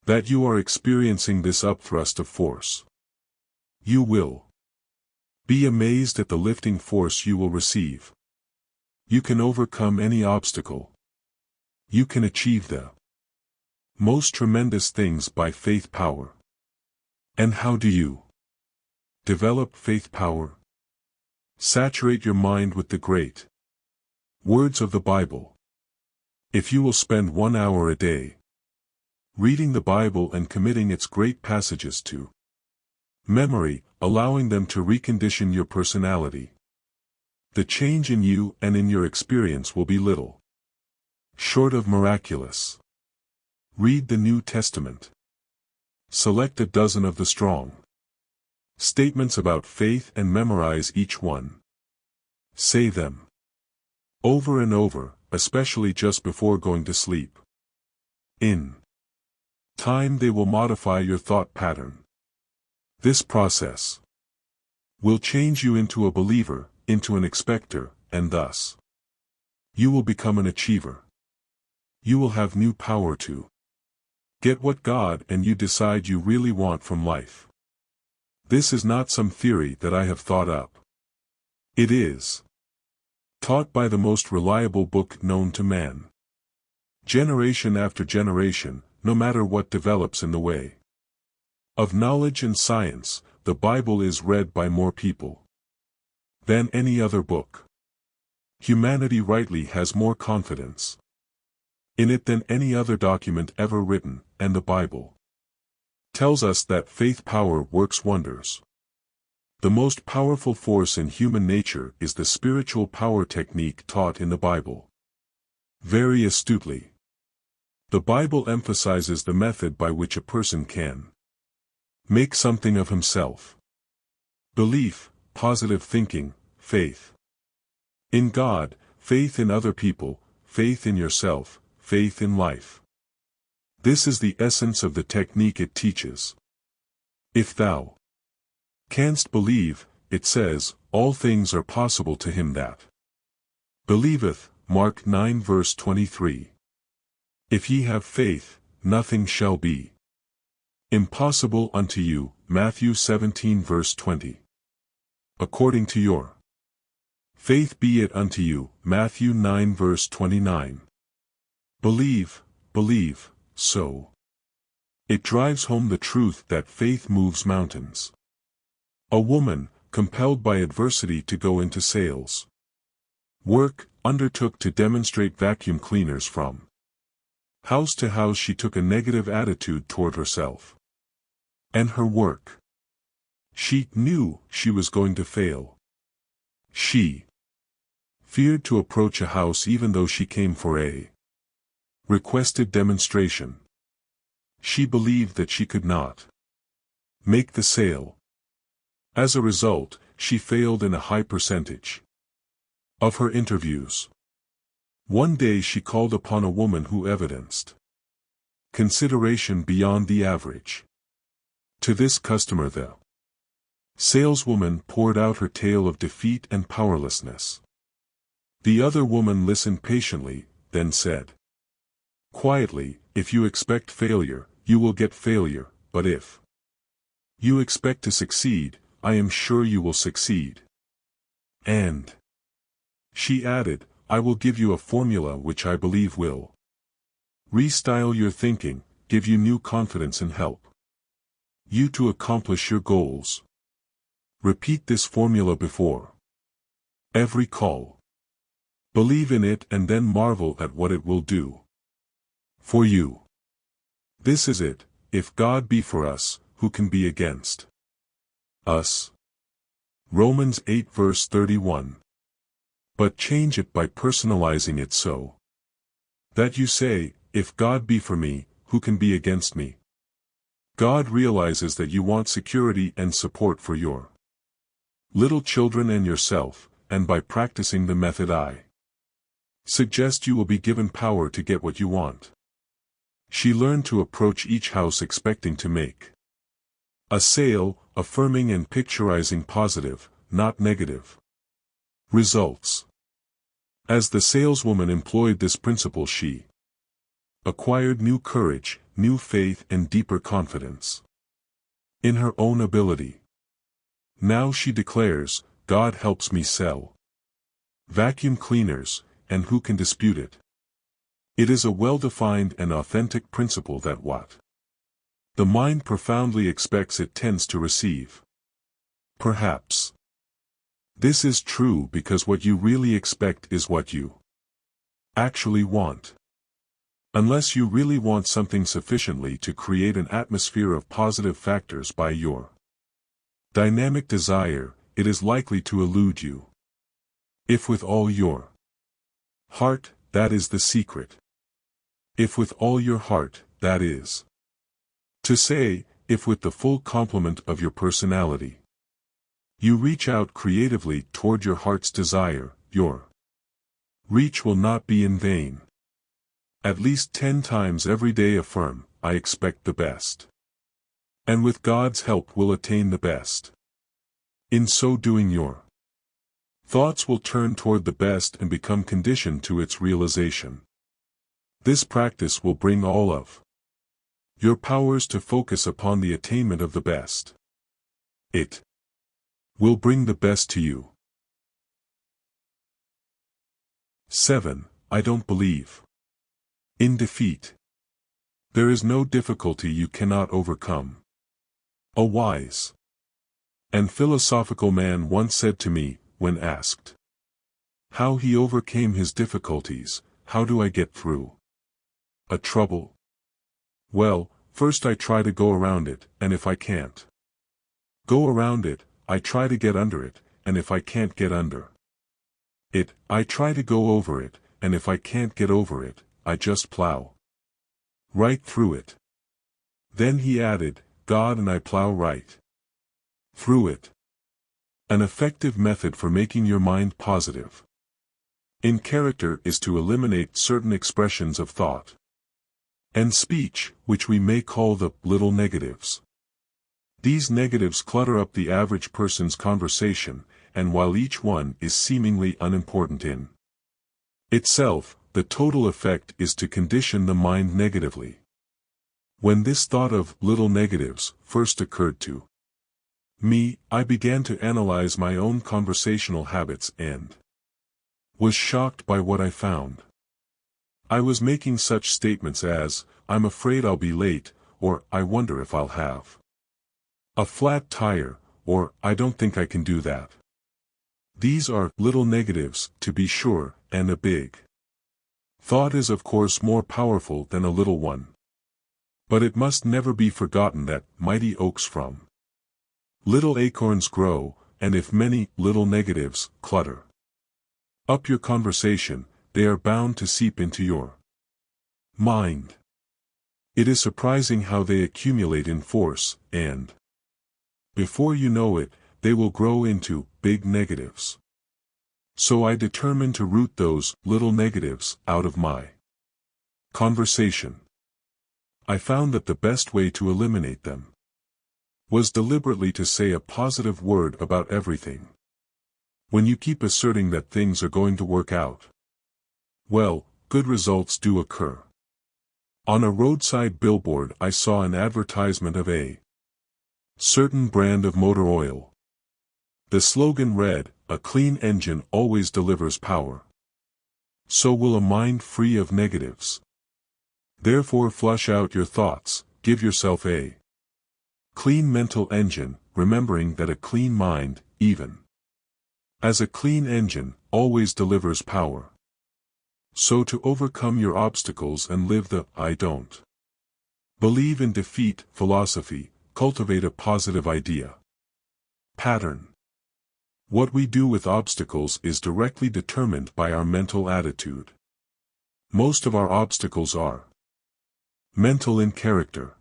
that you are experiencing this upthrust of force. You will be amazed at the lifting force you will receive. You can overcome any obstacle. You can achieve the most tremendous things by faith power. And how do you develop faith power? Saturate your mind with the great words of the Bible. If you will spend 1 hour a day reading the Bible and committing its great passages to memory, allowing them to recondition your personality, the change in you and in your experience will be little short of miraculous. Read the New Testament. Select a dozen of the strong statements about faith and memorize each one. Say them over and over, especially just before going to sleep. In time they will modify your thought pattern. This process will change you into a believer, into an expector, and thus you will become an achiever. You will have new power to get what God and you decide you really want from life. This is not some theory that I have thought up. It is taught by the most reliable book known to man. Generation after generation, no matter what develops in the way of knowledge and science, the Bible is read by more people than any other book. Humanity rightly has more confidence in it than any other document ever written, and the Bible tells us that faith power works wonders. The most powerful force in human nature is the spiritual power technique taught in the Bible. Very astutely, the Bible emphasizes the method by which a person can make something of himself. Belief, positive thinking, faith in God, faith in other people, faith in yourself, faith in life. This is the essence of the technique it teaches. If thou canst believe, it says, all things are possible to him that believeth, Mark 9 verse 23. If ye have faith, nothing shall be impossible unto you, Matthew 17 verse 20. According to your faith be it unto you, Matthew 9 verse 29. Believe, believe, so it drives home the truth that faith moves mountains. A woman, compelled by adversity to go into sales work, undertook to demonstrate vacuum cleaners from house to house. She took a negative attitude toward herself and her work. She knew she was going to fail. She feared to approach a house even though she came for a requested demonstration. She believed that she could not make the sale. As a result, she failed in a high percentage of her interviews. One day she called upon a woman who evidenced consideration beyond the average. To this customer the saleswoman poured out her tale of defeat and powerlessness. The other woman listened patiently, then said quietly, if you expect failure, you will get failure, but if you expect to succeed, I am sure you will succeed. And she added, I will give you a formula which I believe will restyle your thinking, give you new confidence and help you to accomplish your goals. Repeat this formula before every call. Believe in it and then marvel at what it will do for you. This is it. If God be for us, who can be against us? Romans 8 verse 31. But change it by personalizing it so that you say, if God be for me, who can be against me? God realizes that you want security and support for your little children and yourself, and by practicing the method I suggest, you will be given power to get what you want. She learned to approach each house expecting to make a sale, affirming and picturizing positive, not negative results. As the saleswoman employed this principle, she acquired new courage, new faith and deeper confidence in her own ability. Now she declares, God helps me sell vacuum cleaners, and who can dispute it? It is a well-defined and authentic principle that what the mind profoundly expects it tends to receive. Perhaps this is true because what you really expect is what you actually want. Unless you really want something sufficiently to create an atmosphere of positive factors by your dynamic desire, it is likely to elude you. If with all your heart, that is the secret. If with all your heart, that is to say, if with the full complement of your personality, you reach out creatively toward your heart's desire, your reach will not be in vain. At least 10 times every day affirm, I expect the best. And with God's help will attain the best. In so doing, your thoughts will turn toward the best and become conditioned to its realization. This practice will bring all of your powers to focus upon the attainment of the best. It will bring the best to you. 7. I don't believe in defeat. There is no difficulty you cannot overcome. A wise and philosophical man once said to me, when asked how he overcame his difficulties, how do I get through a trouble? Well, first I try to go around it, and if I can't go around it, I try to get under it, and if I can't get under it, I try to go over it, and if I can't get over it, I just plow right through it. Then he added, God and I plow right through it. An effective method for making your mind positive in character is to eliminate certain expressions of thought and speech, which we may call the little negatives. These negatives clutter up the average person's conversation, and while each one is seemingly unimportant in itself, the total effect is to condition the mind negatively. When this thought of little negatives first occurred to me, I began to analyze my own conversational habits and was shocked by what I found. I was making such statements as, I'm afraid I'll be late, or I wonder if I'll have a flat tire, or I don't think I can do that. These are little negatives, to be sure, and a big thought is of course more powerful than a little one. But it must never be forgotten that mighty oaks from little acorns grow, and if many little negatives clutter up your conversation, they are bound to seep into your mind. It is surprising how they accumulate in force, and before you know it, they will grow into big negatives. So I determined to root those little negatives out of my conversation. I found that the best way to eliminate them was deliberately to say a positive word about everything. When you keep asserting that things are going to work out well, good results do occur. On a roadside billboard I saw an advertisement of a certain brand of motor oil. The slogan read, a clean engine always delivers power. So will a mind free of negatives. Therefore flush out your thoughts, give yourself a clean mental engine, remembering that a clean mind, even as a clean engine, always delivers power. So to overcome your obstacles and live the "I don't believe in defeat" philosophy, cultivate a positive idea pattern. What we do with obstacles is directly determined by our mental attitude. Most of our obstacles are mental in character.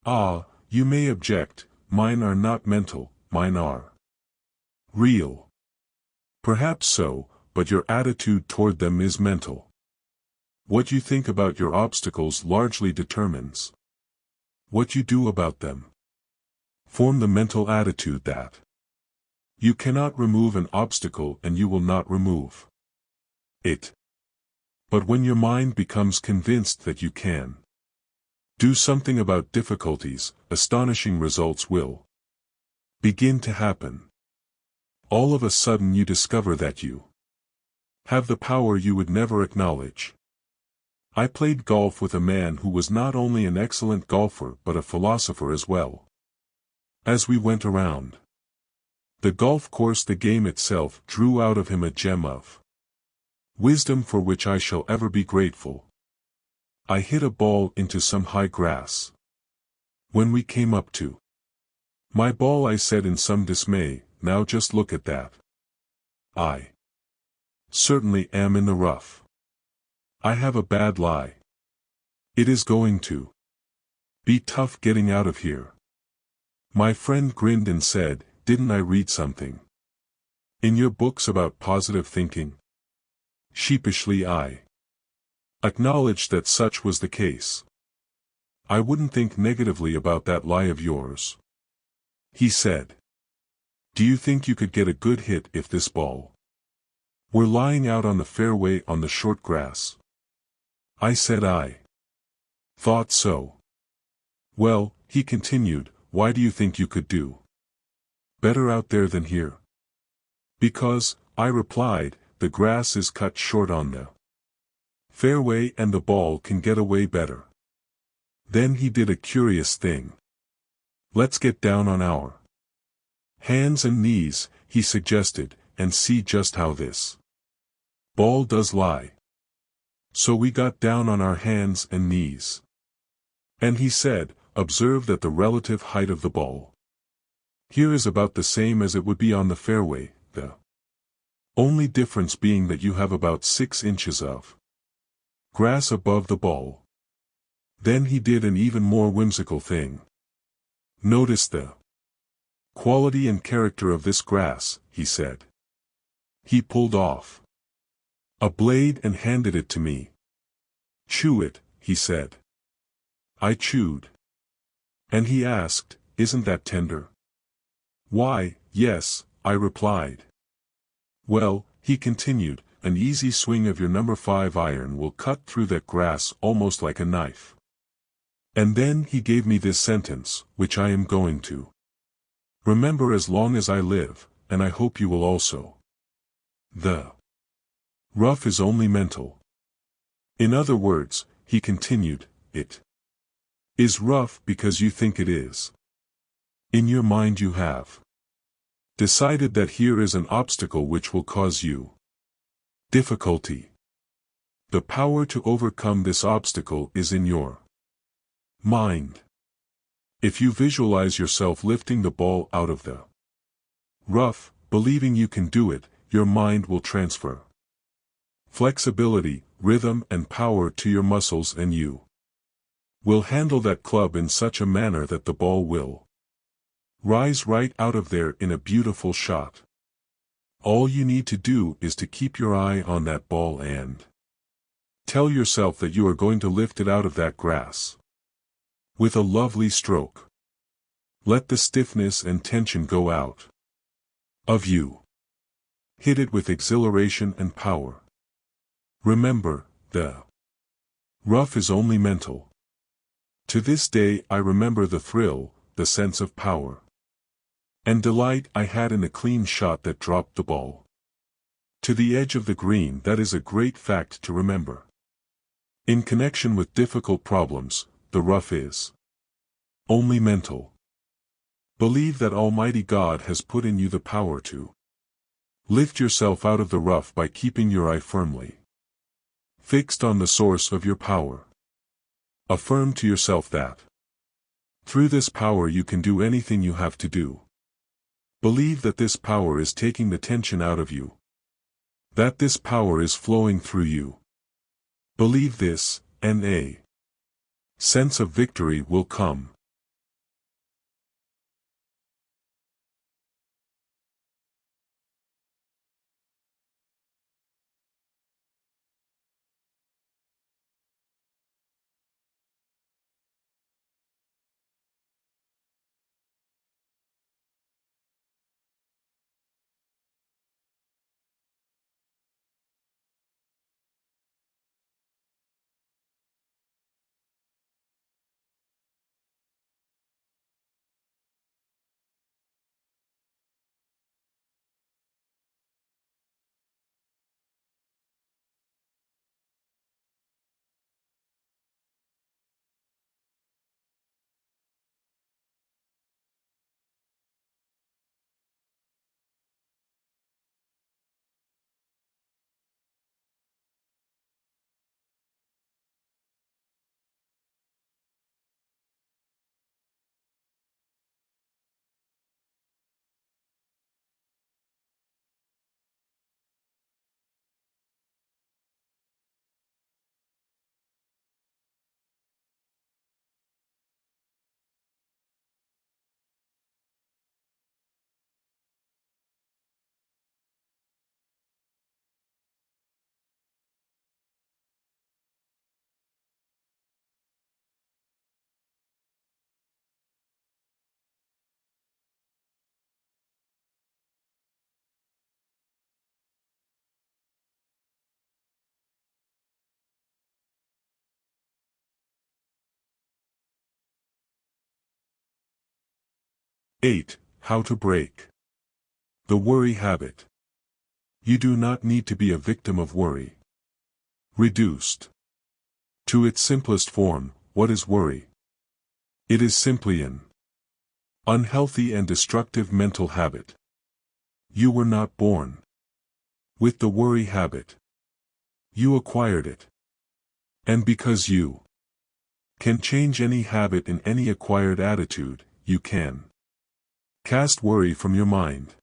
Ah, you may object, mine are not mental, mine are real. Perhaps so, but your attitude toward them is mental. What you think about your obstacles largely determines what you do about them. Form the mental attitude that you cannot remove an obstacle and you will not remove it. But when your mind becomes convinced that you can do something about difficulties, astonishing results will begin to happen. All of a sudden you discover that you have the power you would never acknowledge. I played golf with a man who was not only an excellent golfer but a philosopher as well. As we went around the golf course, the game itself drew out of him a gem of wisdom for which I shall ever be grateful. I hit a ball into some high grass. When we came up to my ball, I said in some dismay, "Now just look at that. I certainly am in the rough. I have a bad lie. It is going to be tough getting out of here." My friend grinned and said, "Didn't I read something in your books about positive thinking?" Sheepishly I acknowledged that such was the case. "I wouldn't think negatively about that lie of yours," he said. "Do you think you could get a good hit if this ball were lying out on the fairway on the short grass?" I said I thought so. "Well," he continued, "why do you think you could do better out there than here?" "Because," I replied, "the grass is cut short on the fairway and the ball can get away better." Then he did a curious thing. "Let's get down on our hands and knees," he suggested, "and see just how this ball does lie." So we got down on our hands and knees. And he said, "Observe that the relative height of the ball here is about the same as it would be on the fairway, the only difference being that you have about 6 inches of grass above the ball." Then he did an even more whimsical thing. "Notice the quality and character of this grass," he said. He pulled off a blade and handed it to me. "Chew it," he said. I chewed. And he asked, "Isn't that tender?" "Why, yes," I replied. "Well," he continued, "an easy swing of your number 5 iron will cut through that grass almost like a knife." And then he gave me this sentence, which I am going to remember as long as I live, and I hope you will also. "The rough is only mental." In other words, he continued, it is rough because you think it is. In your mind you have decided that here is an obstacle which will cause you difficulty. The power to overcome this obstacle is in your mind. If you visualize yourself lifting the ball out of the rough, believing you can do it, your mind will transfer flexibility, rhythm and power to your muscles, and you will handle that club in such a manner that the ball will rise right out of there in a beautiful shot. All you need to do is to keep your eye on that ball and tell yourself that you are going to lift it out of that grass with a lovely stroke. Let the stiffness and tension go out of you. Hit it with exhilaration and power. Remember, the rough is only mental. To this day I remember the thrill, the sense of power and delight I had in a clean shot that dropped the ball to the edge of the green. That is a great fact to remember. In connection with difficult problems, the rough is only mental. Believe that Almighty God has put in you the power to lift yourself out of the rough by keeping your eye firmly fixed on the source of your power. Affirm to yourself that through this power you can do anything you have to do. Believe that this power is taking the tension out of you, that this power is flowing through you. Believe this, and a sense of victory will come. Eight. How to break the worry habit. You do not need to be a victim of worry. Reduced to its simplest form, what is worry? It is simply an unhealthy and destructive mental habit. You were not born with the worry habit. You acquired it. And because you can change any habit in any acquired attitude, you can cast worry from your mind.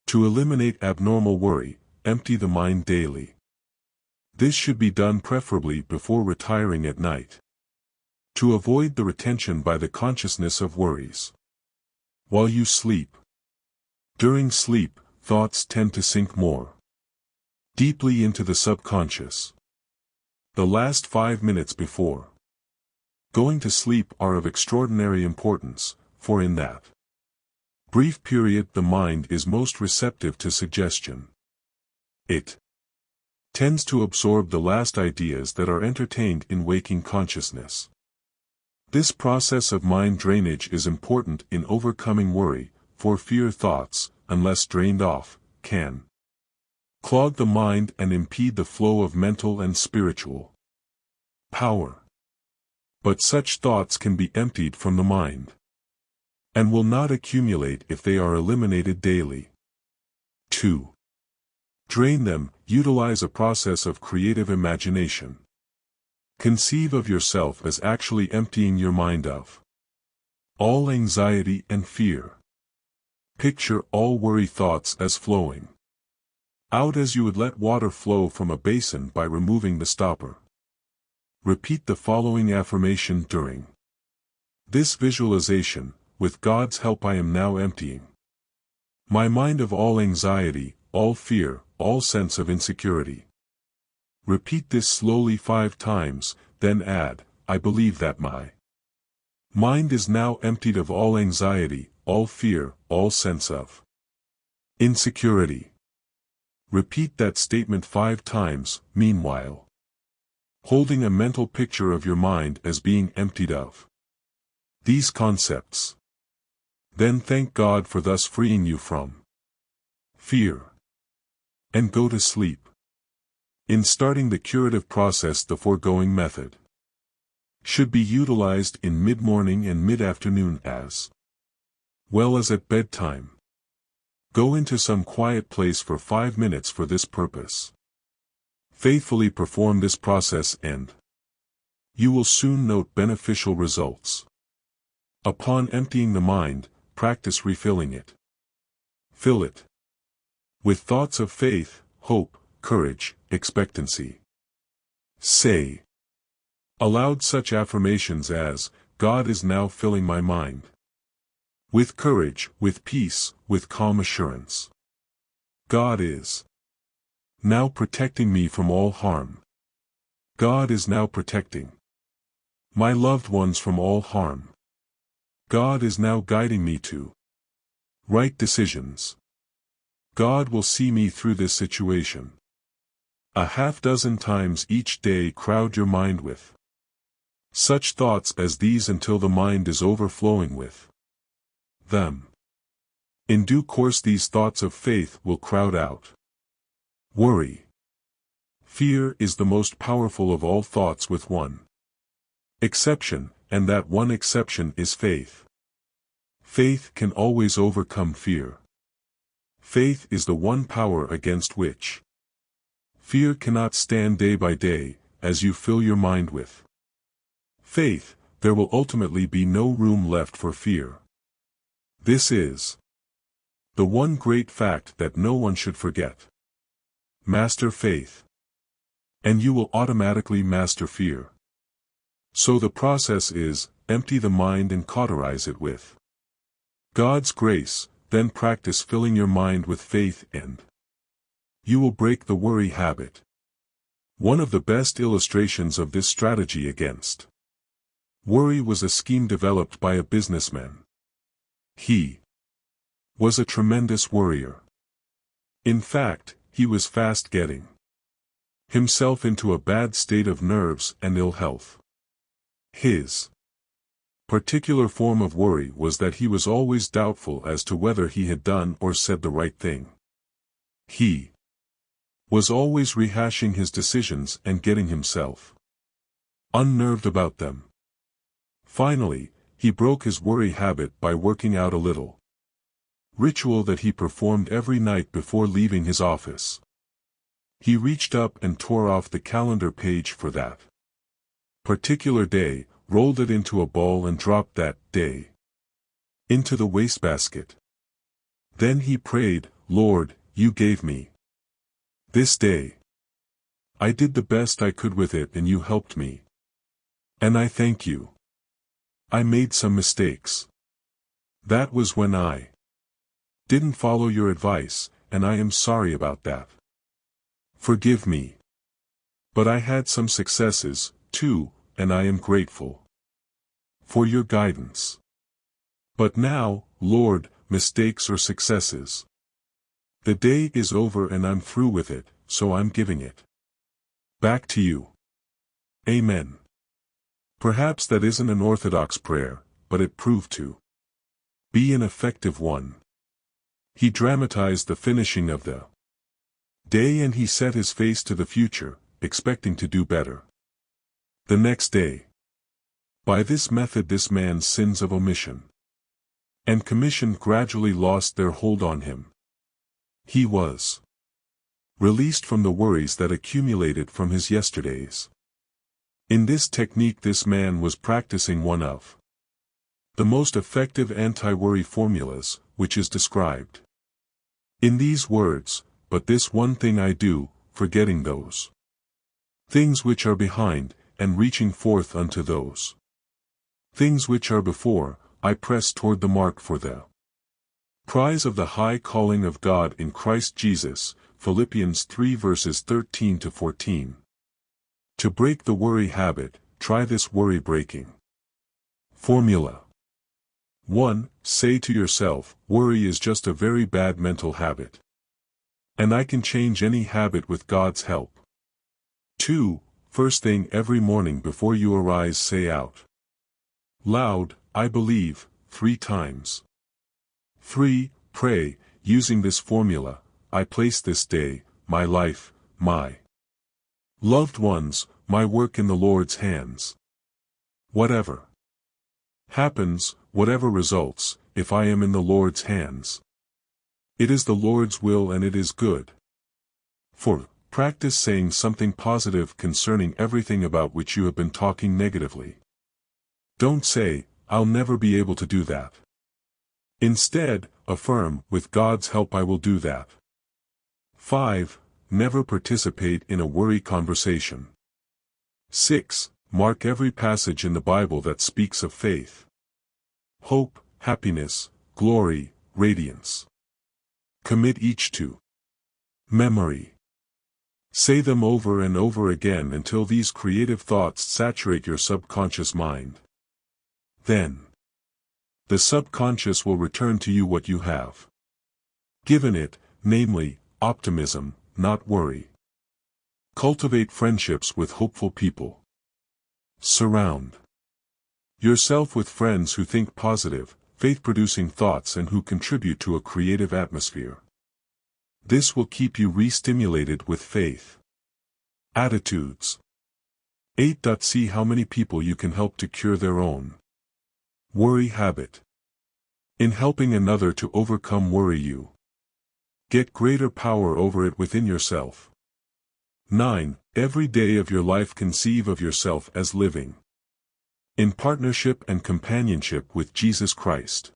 To eliminate abnormal worry, empty the mind daily. This should be done preferably before retiring at night, to avoid the retention by the consciousness of worries while you sleep. During sleep, thoughts tend to sink more deeply into the subconscious. The last 5 minutes before going to sleep are of extraordinary importance, for in that brief period the mind is most receptive to suggestion. It tends to absorb the last ideas that are entertained in waking consciousness. This process of mind drainage is important in overcoming worry, for fear thoughts, unless drained off, can clog the mind and impede the flow of mental and spiritual power. But such thoughts can be emptied from the mind, and will not accumulate if they are eliminated daily. 2. Drain them. Utilize a process of creative imagination. Conceive of yourself as actually emptying your mind of all anxiety and fear. Picture all worry thoughts as flowing out as you would let water flow from a basin by removing the stopper. Repeat the following affirmation during this visualization: with God's help I am now emptying my mind of all anxiety, all fear, all sense of insecurity. Repeat this slowly 5 times, then add, I believe that my mind is now emptied of all anxiety, all fear, all sense of insecurity. Repeat that statement 5 times, meanwhile holding a mental picture of your mind as being emptied of these concepts. Then thank God for thus freeing you from fear, and go to sleep. In starting the curative process, the foregoing method should be utilized in mid-morning and mid-afternoon as well as at bedtime. Go into some quiet place for 5 minutes for this purpose. Faithfully perform this process and you will soon note beneficial results. Upon emptying the mind, practice refilling it. Fill it with thoughts of faith, hope, courage, expectancy. Say aloud such affirmations as, God is now filling my mind with courage, with peace, with calm assurance. God is now protecting me from all harm. God is now protecting my loved ones from all harm. God is now guiding me to right decisions. God will see me through this situation. A half-dozen times each day crowd your mind with such thoughts as these until the mind is overflowing with them. In due course these thoughts of faith will crowd out worry. Fear is the most powerful of all thoughts with one exception, and that one exception is faith. Faith can always overcome fear. Faith is the one power against which fear cannot stand day by day. As you fill your mind with faith, there will ultimately be no room left for fear. This is the one great fact that no one should forget. Master faith, and you will automatically master fear. So the process is, empty the mind and cauterize it with God's grace, then practice filling your mind with faith and you will break the worry habit. One of the best illustrations of this strategy against worry was a scheme developed by a businessman. He was a tremendous worrier. In fact, he was fast getting himself into a bad state of nerves and ill health. His particular form of worry was that he was always doubtful as to whether he had done or said the right thing. He was always rehashing his decisions and getting himself unnerved about them. Finally, he broke his worry habit by working out a little ritual that he performed every night before leaving his office. He reached up and tore off the calendar page for that particular day, rolled it into a ball and dropped that day into the wastebasket. Then he prayed, Lord, you gave me this day. I did the best I could with it and you helped me. And I thank you. I made some mistakes. That was when I didn't follow your advice, and I am sorry about that. Forgive me. But I had some successes, too, and I am grateful for your guidance. But now, Lord, mistakes or successes, the day is over and I'm through with it, so I'm giving it back to you. Amen. Perhaps that isn't an orthodox prayer, but it proved to be an effective one. He dramatized the finishing of the day and he set his face to the future, expecting to do better the next day. By this method this man's sins of omission and commission gradually lost their hold on him. He was released from the worries that accumulated from his yesterdays. In this technique this man was practicing one of the most effective anti-worry formulas, which is described in these words, but this one thing I do, forgetting those things which are behind, and reaching forth unto those things which are before, I press toward the mark for the prize of the high calling of God in Christ Jesus. Philippians 3 verses 13 to 14. To break the worry habit, try this worry-breaking formula. 1. Say to yourself, worry is just a very bad mental habit, and I can change any habit with God's help. 2. First thing every morning before you arise say out loud, I believe, 3 times. 3. Pray, using this formula, I place this day, my life, my loved ones, my work in the Lord's hands. Whatever happens, whatever results, if I am in the Lord's hands. It is the Lord's will and it is good. 4. Practice saying something positive concerning everything about which you have been talking negatively. Don't say, "I'll never be able to do that." Instead, affirm, "With God's help I will do that." 5. Never participate in a worry conversation. 6. Mark every passage in the Bible that speaks of faith, hope, happiness, glory, radiance. Commit each to memory. Say them over and over again until these creative thoughts saturate your subconscious mind. Then, the subconscious will return to you what you have given it, namely, optimism, not worry. Cultivate friendships with hopeful people. Surround yourself with friends who think positive, faith-producing thoughts and who contribute to a creative atmosphere. This will keep you re-stimulated with faith. Attitudes. 8. See how many people you can help to cure their own worry habit. In helping another to overcome worry, you get greater power over it within yourself. 9. Every day of your life conceive of yourself as living in partnership and companionship with Jesus Christ.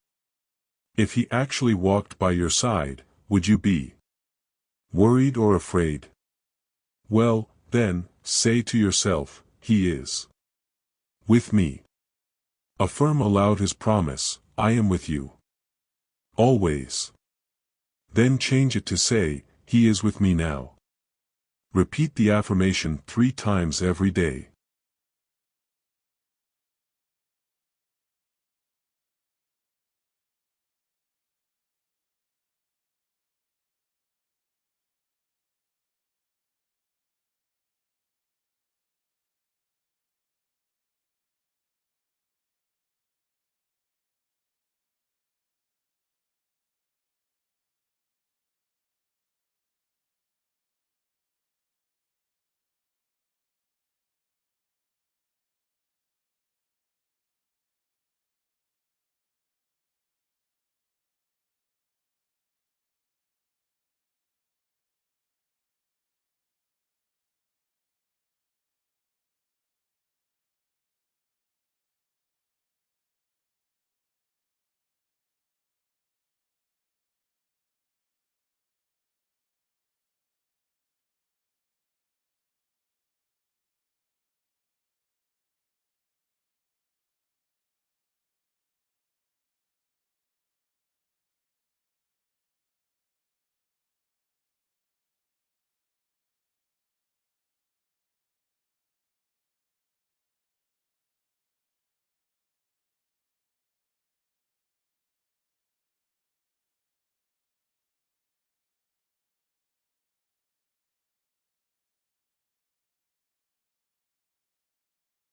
If he actually walked by your side, would you be worried or afraid? Well, then, say to yourself, "He is with me." Affirm aloud his promise, "I am with you always." Then change it to say, "He is with me now." Repeat the affirmation 3 times every day.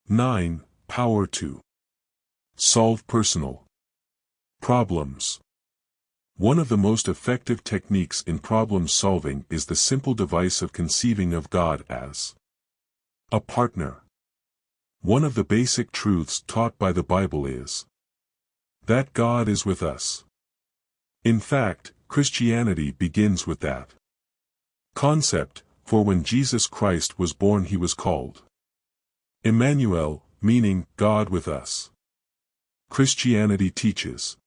Nine. Power to solve personal problems. One of the most effective techniques in problem solving is the simple device of conceiving of God as a partner. One of the basic truths taught by the Bible is that God is with us. In fact, Christianity begins with that concept, for when Jesus Christ was born he was called Emmanuel, meaning God with us. Christianity teaches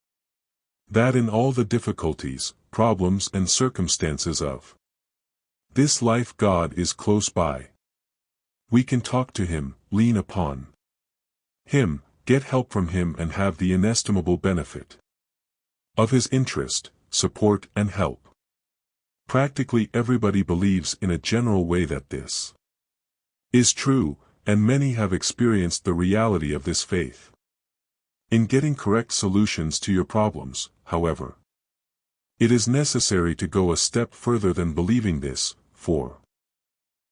that in all the difficulties, problems and circumstances of this life God is close by. We can talk to him, lean upon him, get help from him and have the inestimable benefit of his interest, support and help. Practically everybody believes in a general way that this is true, and many have experienced the reality of this faith in getting correct solutions to your problems. However, it is necessary to go a step further than believing this, for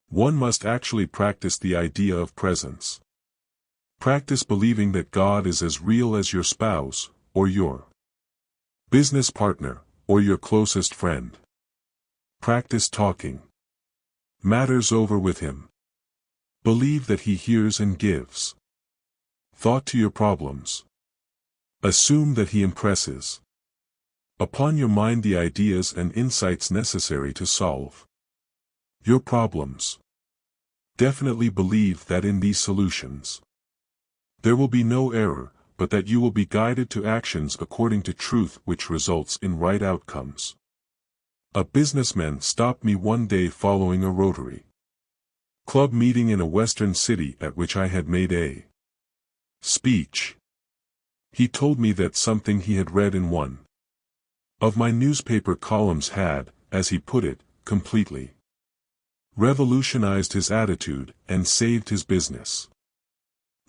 one must actually practice the idea of presence. Practice believing that God is as real as your spouse, or your business partner, or your closest friend. Practice talking matters over with him. Believe that he hears and gives thought to your problems. Assume that he impresses upon your mind the ideas and insights necessary to solve your problems. Definitely believe that in these solutions there will be no error, but that you will be guided to actions according to truth which results in right outcomes. A businessman stopped me one day following a Rotary Club meeting in a western city at which I had made a speech. He told me that something he had read in one of my newspaper columns had, as he put it, completely revolutionized his attitude and saved his business.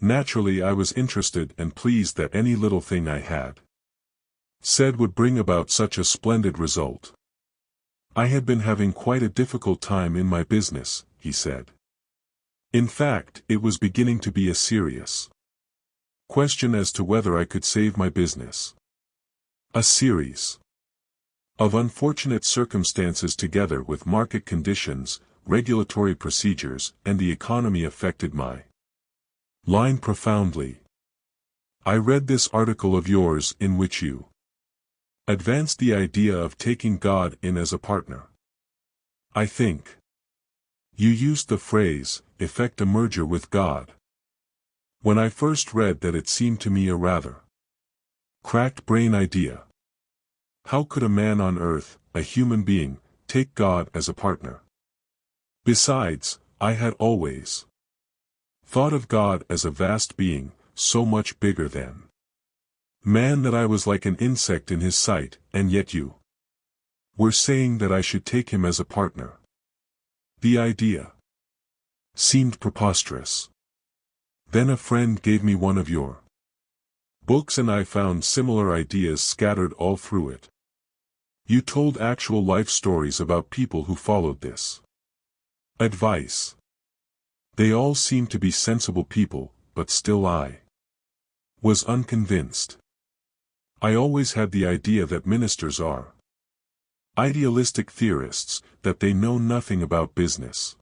Naturally, I was interested and pleased that any little thing I had said would bring about such a splendid result. I had been having quite a difficult time in my business, he said. In fact, it was beginning to be a serious question as to whether I could save my business. A series of unfortunate circumstances together with market conditions, regulatory procedures, and the economy affected my line profoundly. I read this article of yours in which you advanced the idea of taking God in as a partner. I think you used the phrase, effect a merger with God. When I first read that, it seemed to me a rather cracked brain idea. How could a man on earth, a human being, take God as a partner? Besides, I had always thought of God as a vast being, so much bigger than man that I was like an insect in his sight, and yet you were saying that I should take him as a partner. The idea seemed preposterous. Then a friend gave me one of your books and I found similar ideas scattered all through it. You told actual life stories about people who followed this advice. They all seemed to be sensible people, but still I was unconvinced. I always had the idea that ministers are idealistic theorists, that they know nothing about business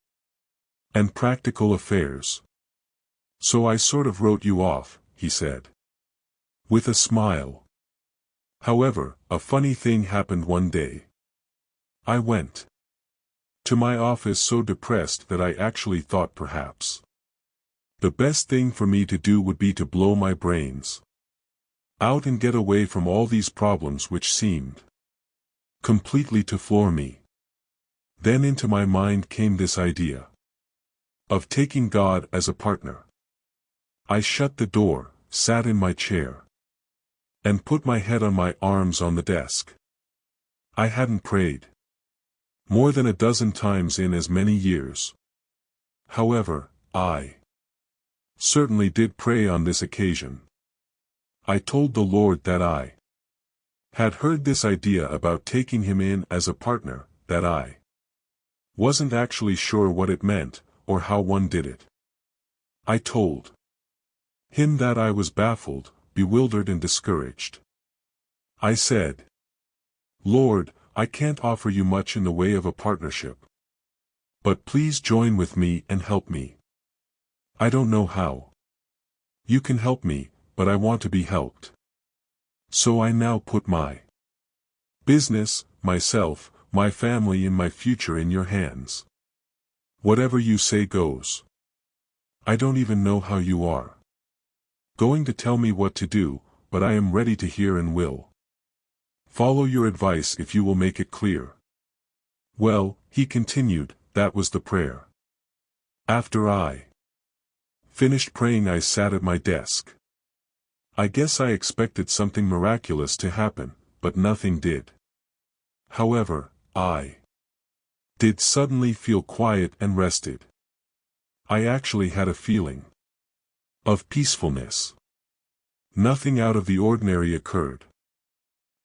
and practical affairs. So I sort of wrote you off, he said, with a smile. However, a funny thing happened one day. I went to my office so depressed that I actually thought perhaps the best thing for me to do would be to blow my brains out and get away from all these problems which seemed completely to floor me. Then into my mind came this idea of taking God as a partner. I shut the door, sat in my chair, and put my head on my arms on the desk. I hadn't prayed more than a dozen times in as many years. However, I certainly did pray on this occasion. I told the Lord that I had heard this idea about taking him in as a partner, that I wasn't actually sure what it meant, or how one did it. I told him that I was baffled, bewildered and discouraged. I said, Lord, I can't offer you much in the way of a partnership. But please join with me and help me. I don't know how you can help me, but I want to be helped. So I now put my business, myself, my family and my future in your hands. Whatever you say goes. I don't even know how you are going to tell me what to do, but I am ready to hear and will follow your advice if you will make it clear. Well, he continued, that was the prayer. After I finished praying, I sat at my desk. I guess I expected something miraculous to happen, but nothing did. However, I did suddenly feel quiet and rested. I actually had a feeling of peacefulness. Nothing out of the ordinary occurred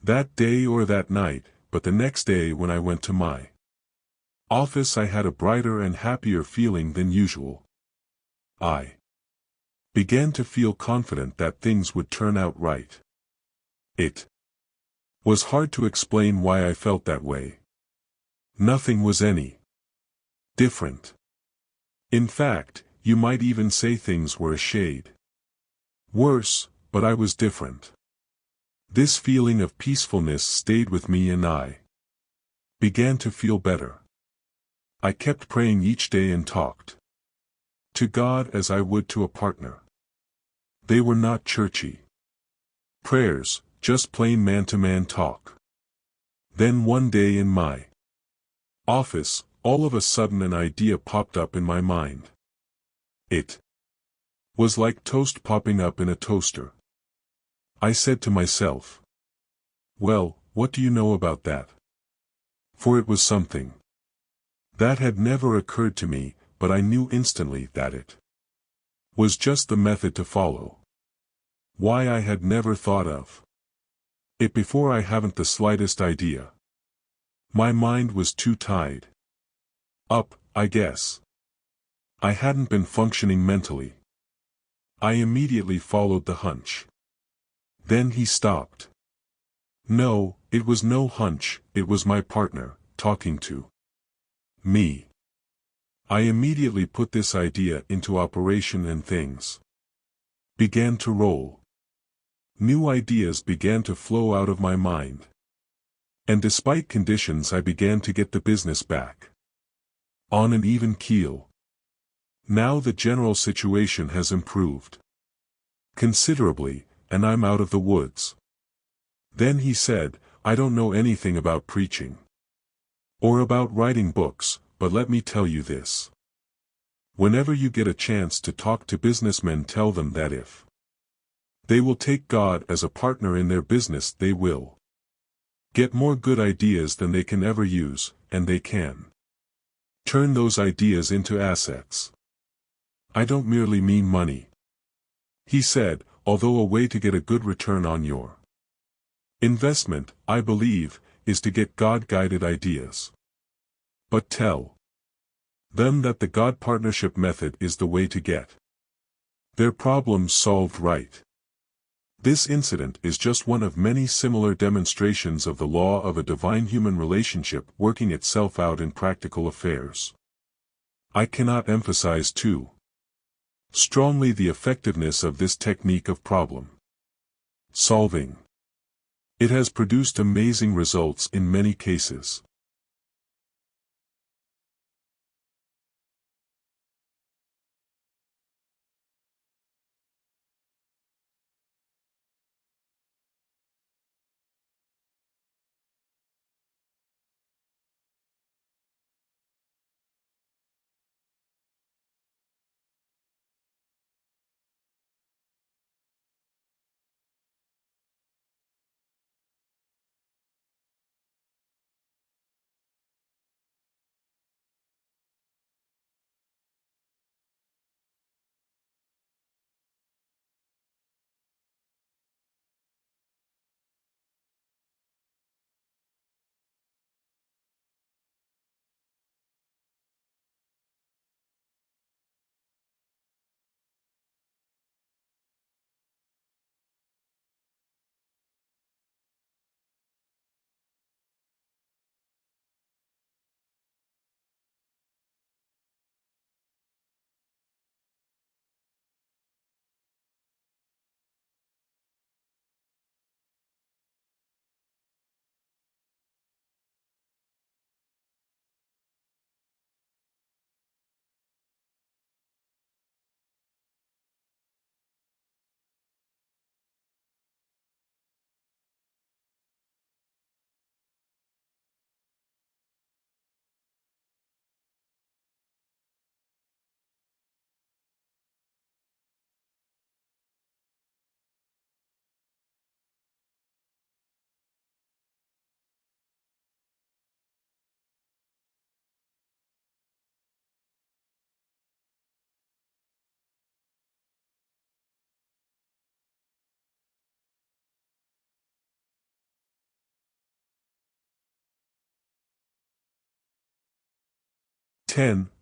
that day or that night, but the next day when I went to my office I had a brighter and happier feeling than usual. I began to feel confident that things would turn out right. It was hard to explain why I felt that way. Nothing was any different. In fact, you might even say things were a shade worse, but I was different. This feeling of peacefulness stayed with me and I began to feel better. I kept praying each day and talked to God as I would to a partner. They were not churchy prayers, just plain man-to-man talk. Then one day in my office, all of a sudden an idea popped up in my mind. It was like toast popping up in a toaster. I said to myself, well, what do you know about that? For it was something that had never occurred to me, but I knew instantly that it was just the method to follow. Why I had never thought of it before I haven't the slightest idea. My mind was too tied up, I guess. I hadn't been functioning mentally. I immediately followed the hunch. Then he stopped. No, it was no hunch, it was my partner, talking to me. I immediately put this idea into operation and things began to roll. New ideas began to flow out of my mind. And despite conditions, I began to get the business back on an even keel. Now the general situation has improved considerably, and I'm out of the woods. Then he said, I don't know anything about preaching or about writing books, but let me tell you this. Whenever you get a chance to talk to businessmen, tell them that if they will take God as a partner in their business, they will get more good ideas than they can ever use, and they can turn those ideas into assets. I don't merely mean money, he said, although a way to get a good return on your investment, I believe, is to get God-guided ideas. But tell them that the God partnership method is the way to get their problems solved right. This incident is just one of many similar demonstrations of the law of a divine human relationship working itself out in practical affairs. I cannot emphasize too strongly the effectiveness of this technique of problem solving. It has produced amazing results in many cases.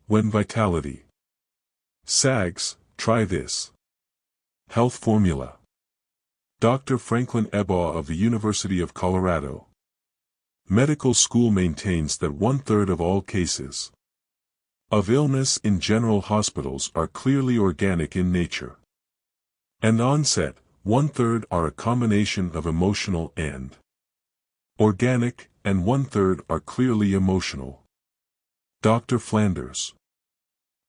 When vitality sags, try this health formula. Dr. Franklin Ebaugh of the University of Colorado Medical School maintains that 1/3 of all cases of illness in general hospitals are clearly organic in nature. And onset, 1/3 are a combination of emotional and organic, and 1/3 are clearly emotional. Dr. Flanders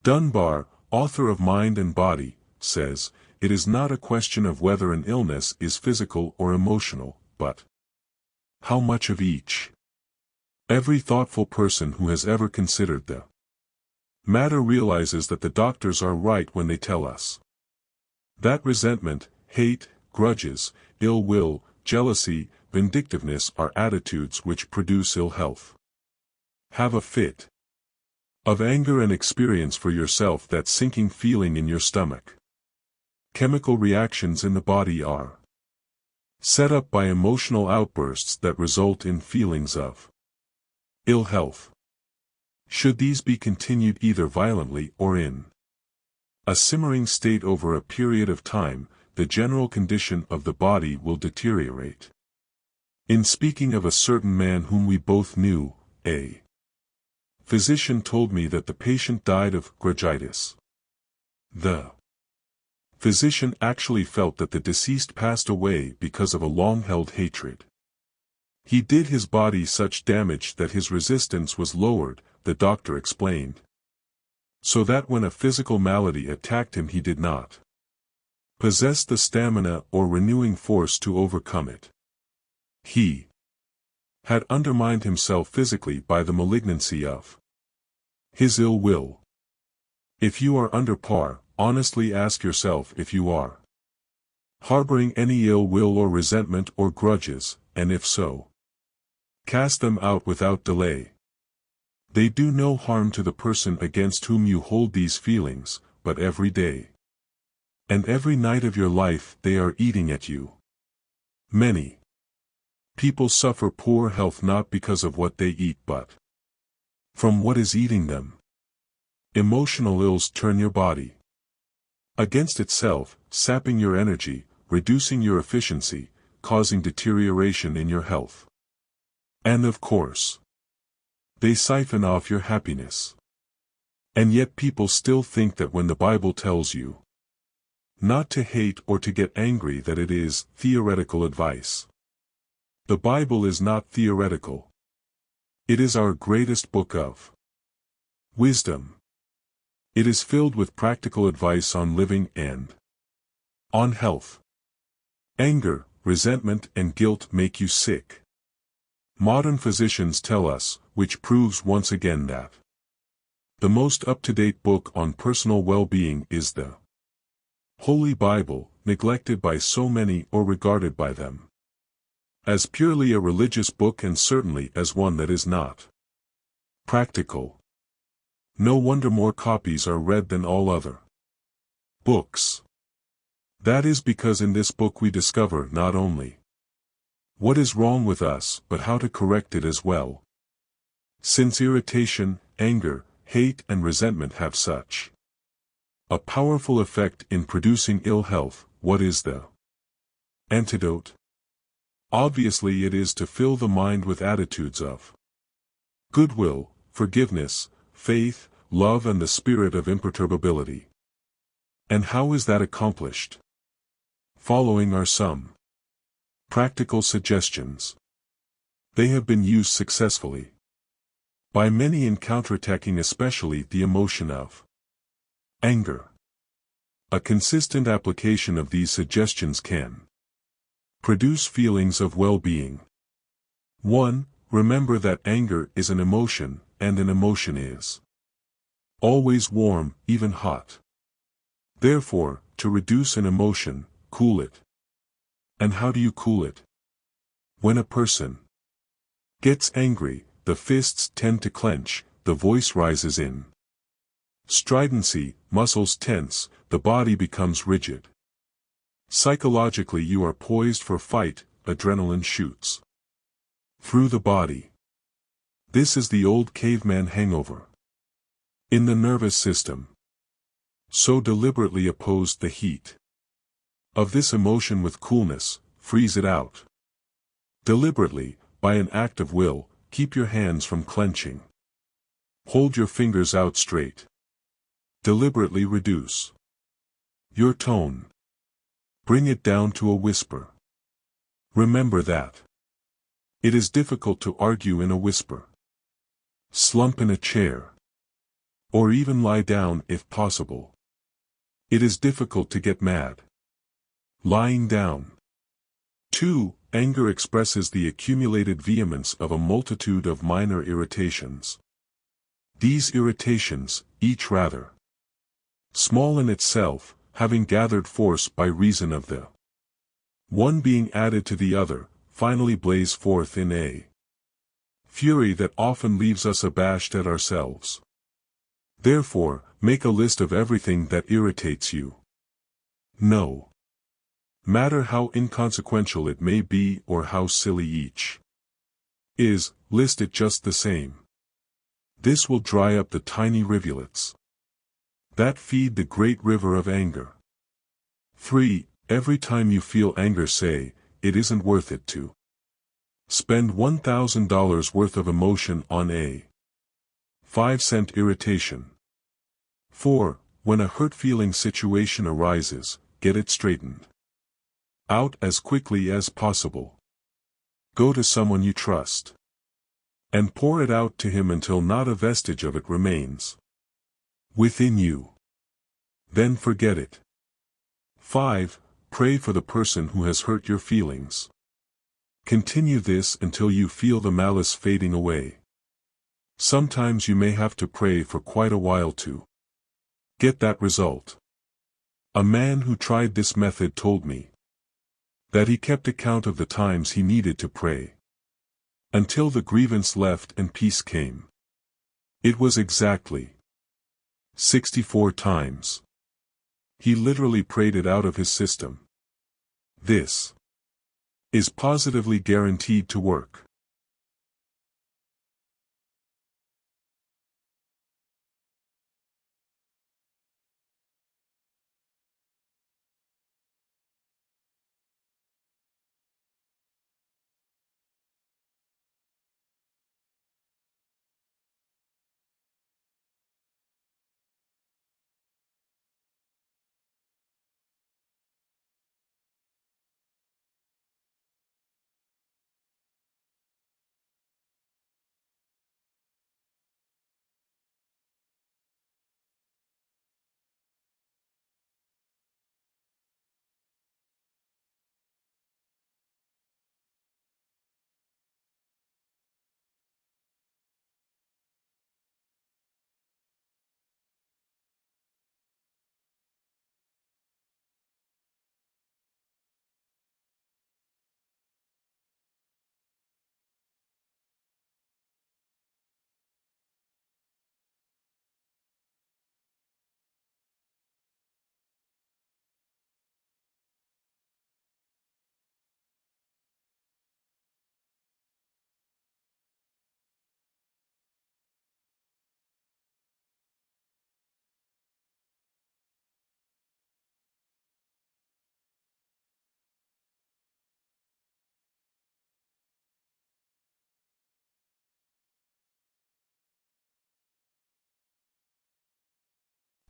Dunbar, author of Mind and Body, says, "It is not a question of whether an illness is physical or emotional, but how much of each." Every thoughtful person who has ever considered the matter realizes that the doctors are right when they tell us that resentment, hate, grudges, ill will, jealousy, vindictiveness are attitudes which produce ill health. Have a fit of anger and experience for yourself that sinking feeling in your stomach. Chemical reactions in the body are set up by emotional outbursts that result in feelings of ill health. Should these be continued either violently or in a simmering state over a period of time, the general condition of the body will deteriorate. In speaking of a certain man whom we both knew, a physician told me that the patient died of grudgitis. The physician actually felt that the deceased passed away because of a long-held hatred. He did his body such damage that his resistance was lowered, the doctor explained. So that when a physical malady attacked him he did not possess the stamina or renewing force to overcome it. He had undermined himself physically by the malignancy of his ill will. If you are under par, honestly ask yourself if you are harboring any ill will or resentment or grudges, and if so, cast them out without delay. They do no harm to the person against whom you hold these feelings, but every day and every night of your life they are eating at you. Many people suffer poor health not because of what they eat but from what is eating them. Emotional ills turn your body against itself, sapping your energy, reducing your efficiency, causing deterioration in your health. And of course, they siphon off your happiness. And yet people still think that when the Bible tells you not to hate or to get angry that it is theoretical advice. The Bible is not theoretical. It is our greatest book of wisdom. It is filled with practical advice on living and on health. Anger, resentment and guilt make you sick. Modern physicians tell us, which proves once again that the most up-to-date book on personal well-being is the Holy Bible, neglected by so many or regarded by them as purely a religious book and certainly as one that is not practical. No wonder more copies are read than all other books. That is because in this book we discover not only what is wrong with us but how to correct it as well. Since irritation, anger, hate and resentment have such a powerful effect in producing ill health, what is the antidote? Obviously it is to fill the mind with attitudes of goodwill, forgiveness, faith, love and the spirit of imperturbability. And how is that accomplished? Following are some practical suggestions. They have been used successfully by many in counterattacking especially the emotion of anger. A consistent application of these suggestions can produce feelings of well-being. 1. Remember that anger is an emotion, and an emotion is always warm, even hot. Therefore, to reduce an emotion, cool it. And how do you cool it? When a person gets angry, the fists tend to clench, the voice rises in stridency, muscles tense, the body becomes rigid. Psychologically you are poised for fight, adrenaline shoots through the body. This is the old caveman hangover. In the nervous system, so deliberately opposed the heat of this emotion with coolness, freeze it out. Deliberately, by an act of will, keep your hands from clenching. Hold your fingers out straight. Deliberately reduce your tone. Bring it down to a whisper. Remember that. It is difficult to argue in a whisper. Slump in a chair. Or even lie down if possible. It is difficult to get mad. Lying down. 2. Anger expresses the accumulated vehemence of a multitude of minor irritations. These irritations, each rather small in itself, having gathered force by reason of the one being added to the other, finally blaze forth in a fury that often leaves us abashed at ourselves. Therefore, make a list of everything that irritates you. No matter how inconsequential it may be or how silly each is, list it just the same. This will dry up the tiny rivulets that feed the great river of anger. 3. Every time you feel anger, say, it isn't worth it to spend $1,000 worth of emotion on a 5-cent irritation. 4. When a hurt-feeling situation arises, get it straightened out as quickly as possible. Go to someone you trust and pour it out to him until not a vestige of it remains within you. Then forget it. 5. Pray for the person who has hurt your feelings. Continue this until you feel the malice fading away. Sometimes you may have to pray for quite a while to get that result. A man who tried this method told me that he kept account of the times he needed to pray until the grievance left and peace came. It was exactly 64 times. He literally prayed it out of his system. This is positively guaranteed to work.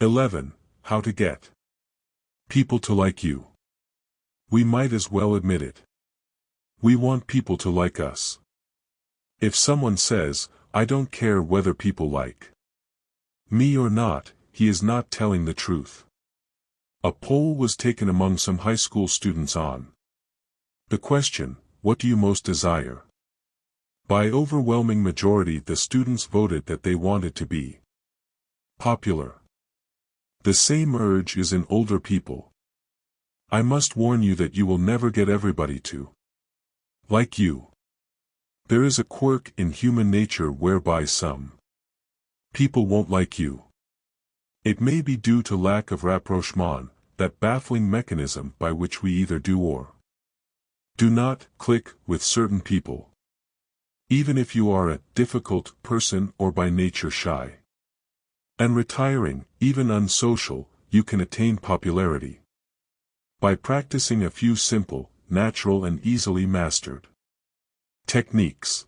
(11) How to get people to like you. We might as well admit it. We want people to like us. If someone says, I don't care whether people like me or not, he is not telling the truth. A poll was taken among some high school students on the question, what do you most desire? By overwhelming majority the students voted that they wanted to be popular. The same urge is in older people. I must warn you that you will never get everybody to like you. There is a quirk in human nature whereby some people won't like you. It may be due to lack of rapprochement, that baffling mechanism by which we either do or do not click with certain people. Even if you are a difficult person or by nature shy and retiring, even unsocial, you can attain popularity by practicing a few simple, natural and easily mastered techniques.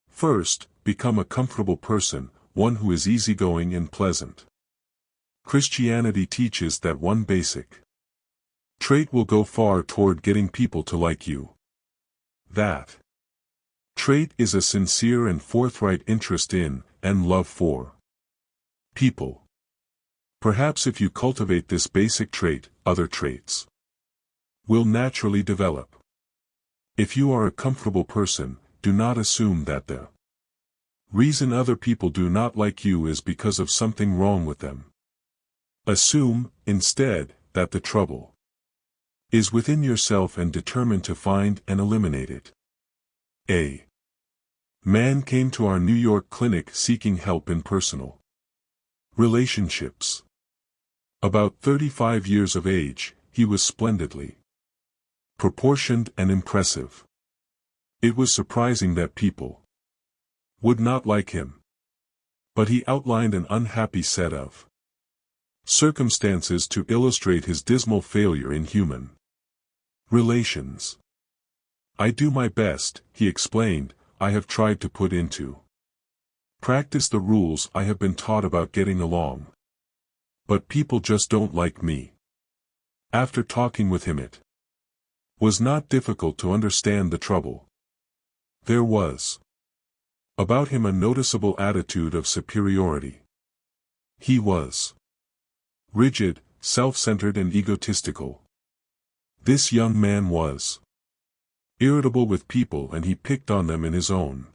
First, become a comfortable person, one who is easygoing and pleasant. Christianity teaches that one basic trait will go far toward getting people to like you. That trait is a sincere and forthright interest in, and love for, people. Perhaps if you cultivate this basic trait, other traits will naturally develop. If you are a comfortable person, do not assume that the reason other people do not like you is because of something wrong with them. Assume, instead, that the trouble is within yourself and determine to find and eliminate it. A man came to our New York clinic seeking help in personal relationships. About 35 years of age, he was splendidly proportioned and impressive. It was surprising that people would not like him. But he outlined an unhappy set of circumstances to illustrate his dismal failure in human relations. I do my best, he explained. I have tried to put into practice the rules I have been taught about getting along. But people just don't like me. After talking with him, it was not difficult to understand the trouble. There was about him a noticeable attitude of superiority. He was rigid, self-centered and egotistical. This young man was irritable with people and he picked on them in his own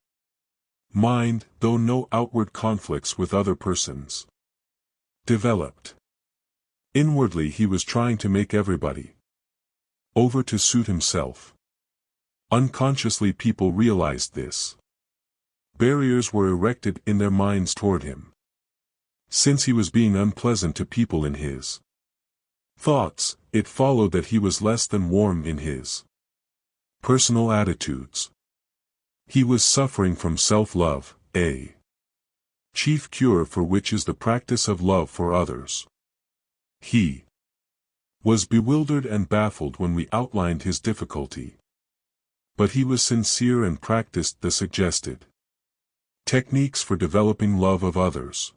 mind, though no outward conflicts with other persons developed. Inwardly he was trying to make everybody over to suit himself. Unconsciously people realized this. Barriers were erected in their minds toward him. Since he was being unpleasant to people in his thoughts, it followed that he was less than warm in his personal attitudes. He was suffering from self-love, a chief cure for which is the practice of love for others. He was bewildered and baffled when we outlined his difficulty. But he was sincere and practiced the suggested techniques for developing love of others.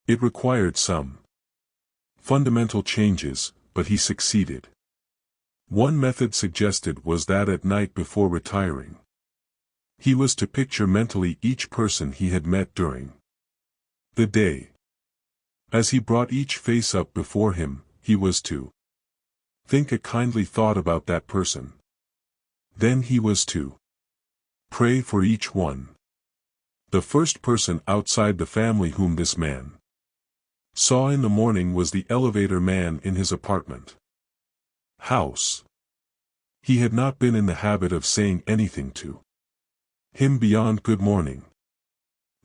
It required some fundamental changes, but he succeeded. One method suggested was that at night before retiring, he was to picture mentally each person he had met during the day. As he brought each face up before him, he was to think a kindly thought about that person. Then he was to pray for each one. The first person outside the family whom this man saw in the morning was the elevator man in his apartment house. He had not been in the habit of saying anything to him beyond good morning.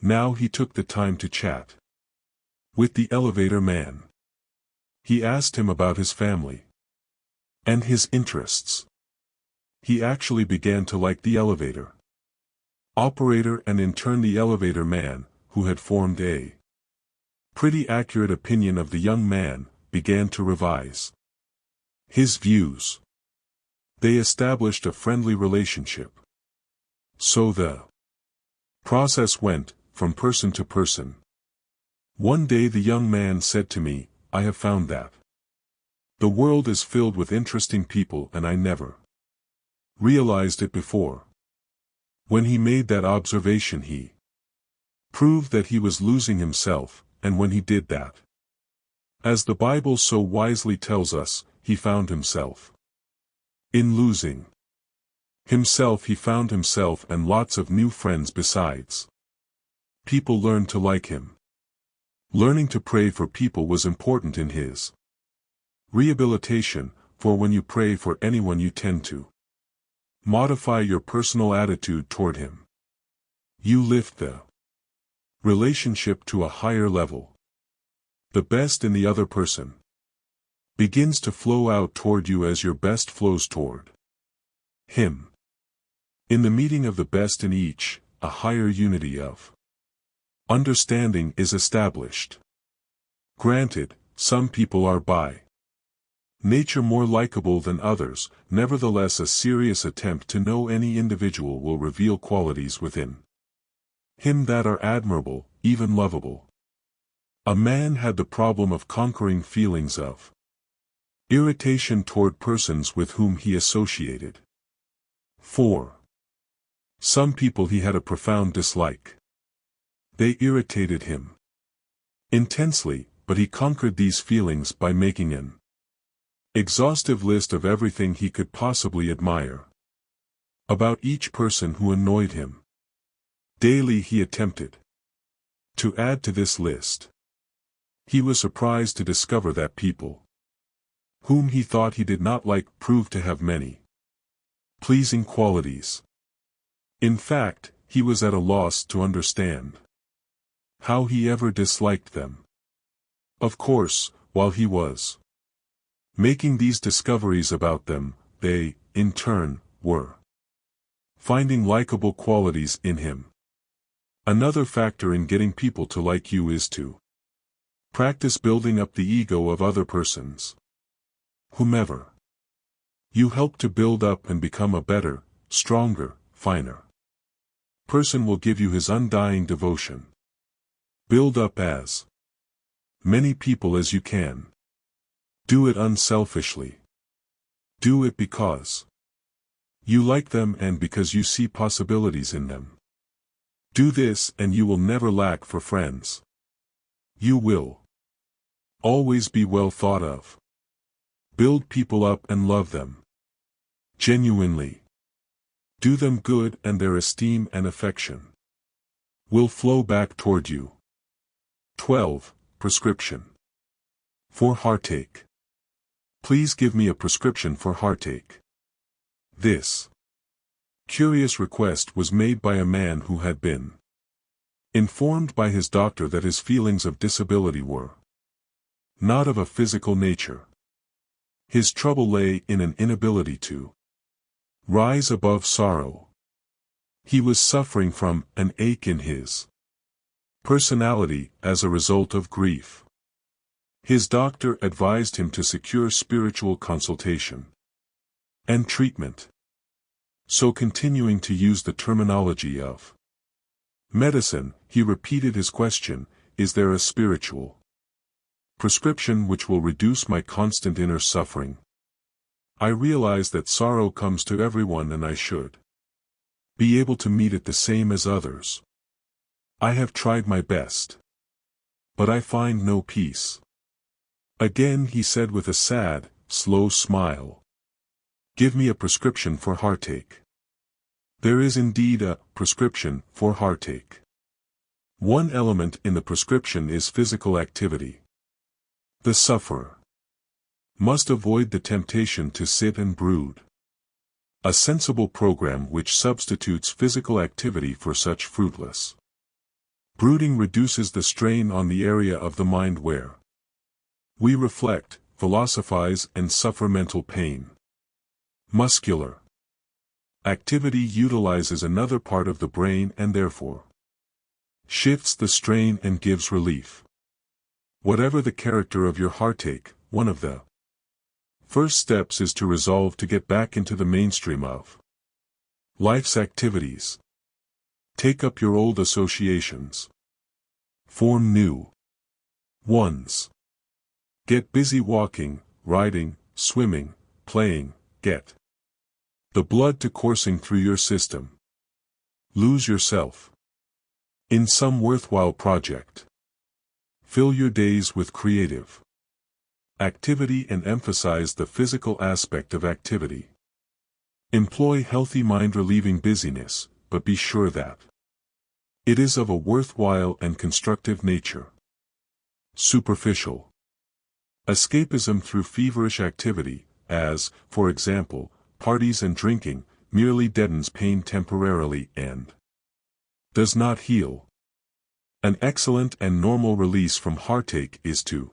Now he took the time to chat with the elevator man. He asked him about his family and his interests. He actually began to like the elevator operator and in turn the elevator man, who had formed a pretty accurate opinion of the young man, began to revise his views. They established a friendly relationship. So the process went, from person to person. One day the young man said to me, I have found that the world is filled with interesting people and I never realized it before. When he made that observation he proved that he was losing himself, and when he did that, as the Bible so wisely tells us, he found himself. In losing himself he found himself and lots of new friends besides. People learned to like him. Learning to pray for people was important in his rehabilitation, for when you pray for anyone you tend to modify your personal attitude toward him. You lift the relationship to a higher level. The best in the other person begins to flow out toward you as your best flows toward him. In the meeting of the best in each, a higher unity of understanding is established. Granted, some people are by nature more likable than others, nevertheless a serious attempt to know any individual will reveal qualities within him that are admirable, even lovable. A man had the problem of conquering feelings of Irritation toward persons with whom he associated. 4. Some people he had a profound dislike. They irritated him intensely, but he conquered these feelings by making an exhaustive list of everything he could possibly admire about each person who annoyed him. Daily he attempted to add to this list. He was surprised to discover that people whom he thought he did not like proved to have many pleasing qualities. In fact, he was at a loss to understand how he ever disliked them. Of course, while he was making these discoveries about them, they, in turn, were finding likable qualities in him. Another factor in getting people to like you is to practice building up the ego of other persons. Whomever you help to build up and become a better, stronger, finer person will give you his undying devotion. Build up as many people as you can. Do it unselfishly. Do it because you like them and because you see possibilities in them. Do this and you will never lack for friends. You will always be well thought of. Build people up and love them genuinely. Do them good and their esteem and affection will flow back toward you. 12. Prescription for heartache. Please give me a prescription for heartache. This curious request was made by a man who had been informed by his doctor that his feelings of disability were not of a physical nature. His trouble lay in an inability to rise above sorrow. He was suffering from an ache in his personality as a result of grief. His doctor advised him to secure spiritual consultation and treatment. So, continuing to use the terminology of medicine, he repeated his question, is there a spiritual prescription which will reduce my constant inner suffering? I realize that sorrow comes to everyone and I should be able to meet it the same as others. I have tried my best, but I find no peace. Again he said with a sad, slow smile, give me a prescription for heartache. There is indeed a prescription for heartache. One element in the prescription is physical activity. The sufferer must avoid the temptation to sit and brood. A sensible program which substitutes physical activity for such fruitless brooding reduces the strain on the area of the mind where we reflect, philosophize and suffer mental pain. Muscular activity utilizes another part of the brain and therefore shifts the strain and gives relief. Whatever the character of your heartache, one of the first steps is to resolve to get back into the mainstream of life's activities. Take up your old associations. Form new ones. Get busy walking, riding, swimming, playing, get the blood to coursing through your system. Lose yourself in some worthwhile project. Fill your days with creative activity and emphasize the physical aspect of activity. Employ healthy mind-relieving busyness, but be sure that it is of a worthwhile and constructive nature. Superficial escapism through feverish activity, as, for example, parties and drinking, merely deadens pain temporarily and does not heal. An excellent and normal release from heartache is to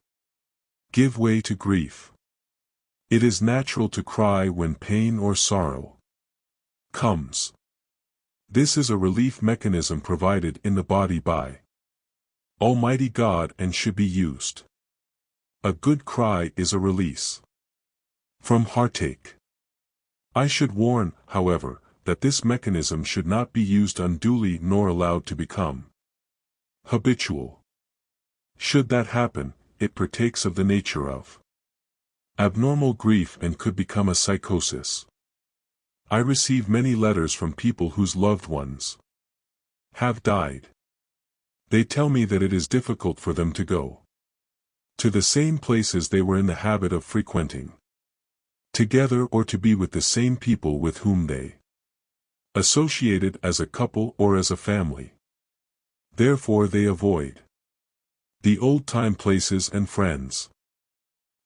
give way to grief. It is natural to cry when pain or sorrow comes. This is a relief mechanism provided in the body by Almighty God and should be used. A good cry is a release from heartache. I should warn, however, that this mechanism should not be used unduly nor allowed to become habitual. Should that happen, it partakes of the nature of abnormal grief and could become a psychosis. I receive many letters from people whose loved ones have died. They tell me that it is difficult for them to go to the same places they were in the habit of frequenting together, or to be with the same people with whom they associated as a couple or as a family. Therefore they avoid the old-time places and friends.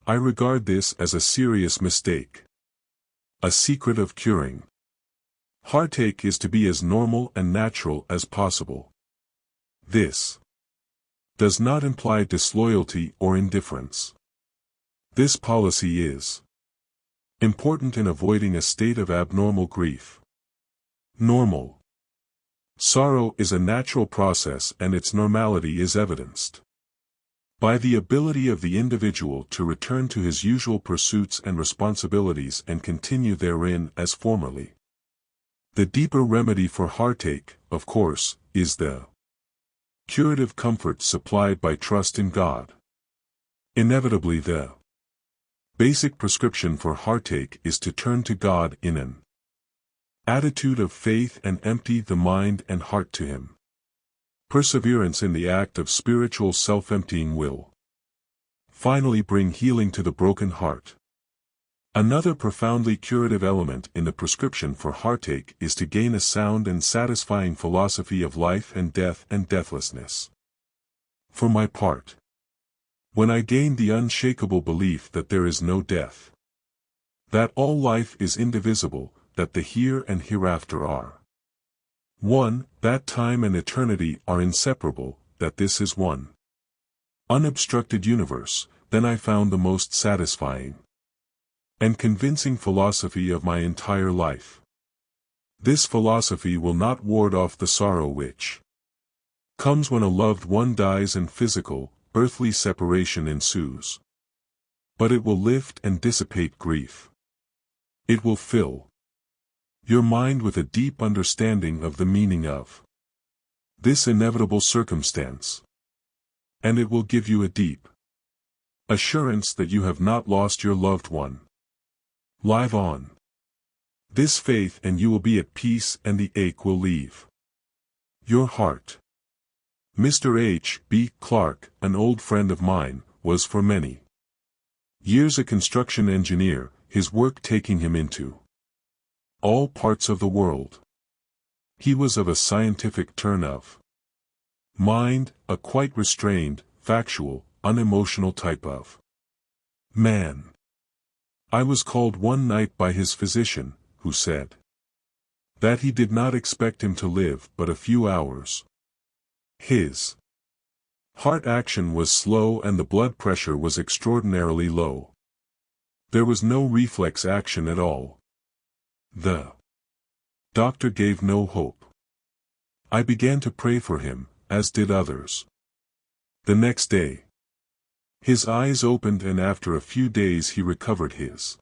I regard this as a serious mistake. A secret of curing heartache is to be as normal and natural as possible. This does not imply disloyalty or indifference. This policy is important in avoiding a state of abnormal grief. Normal sorrow is a natural process, and its normality is evidenced by the ability of the individual to return to his usual pursuits and responsibilities and continue therein as formerly. The deeper remedy for heartache, of course, is the curative comfort supplied by trust in God. Inevitably, the basic prescription for heartache is to turn to God in an attitude of faith and empty the mind and heart to Him. Perseverance in the act of spiritual self-emptying will finally bring healing to the broken heart. Another profoundly curative element in the prescription for heartache is to gain a sound and satisfying philosophy of life and death and deathlessness. For my part, when I gained the unshakable belief that there is no death, that all life is indivisible, that the here and hereafter are one, that time and eternity are inseparable, that this is one unobstructed universe, then I found the most satisfying and convincing philosophy of my entire life. This philosophy will not ward off the sorrow which comes when a loved one dies and physical, earthly separation ensues. But it will lift and dissipate grief. It will fill your mind with a deep understanding of the meaning of this inevitable circumstance. And it will give you a deep assurance that you have not lost your loved one. Live on this faith and you will be at peace, and the ache will leave your heart. Mr. H. B. Clark, an old friend of mine, was for many years a construction engineer, his work taking him into all parts of the world. He was of a scientific turn of mind, a quite restrained, factual, unemotional type of man. I was called one night by his physician, who said that he did not expect him to live but a few hours. His heart action was slow and the blood pressure was extraordinarily low. There was no reflex action at all. The doctor gave no hope. I began to pray for him, as did others. The next day, his eyes opened, and after a few days he recovered his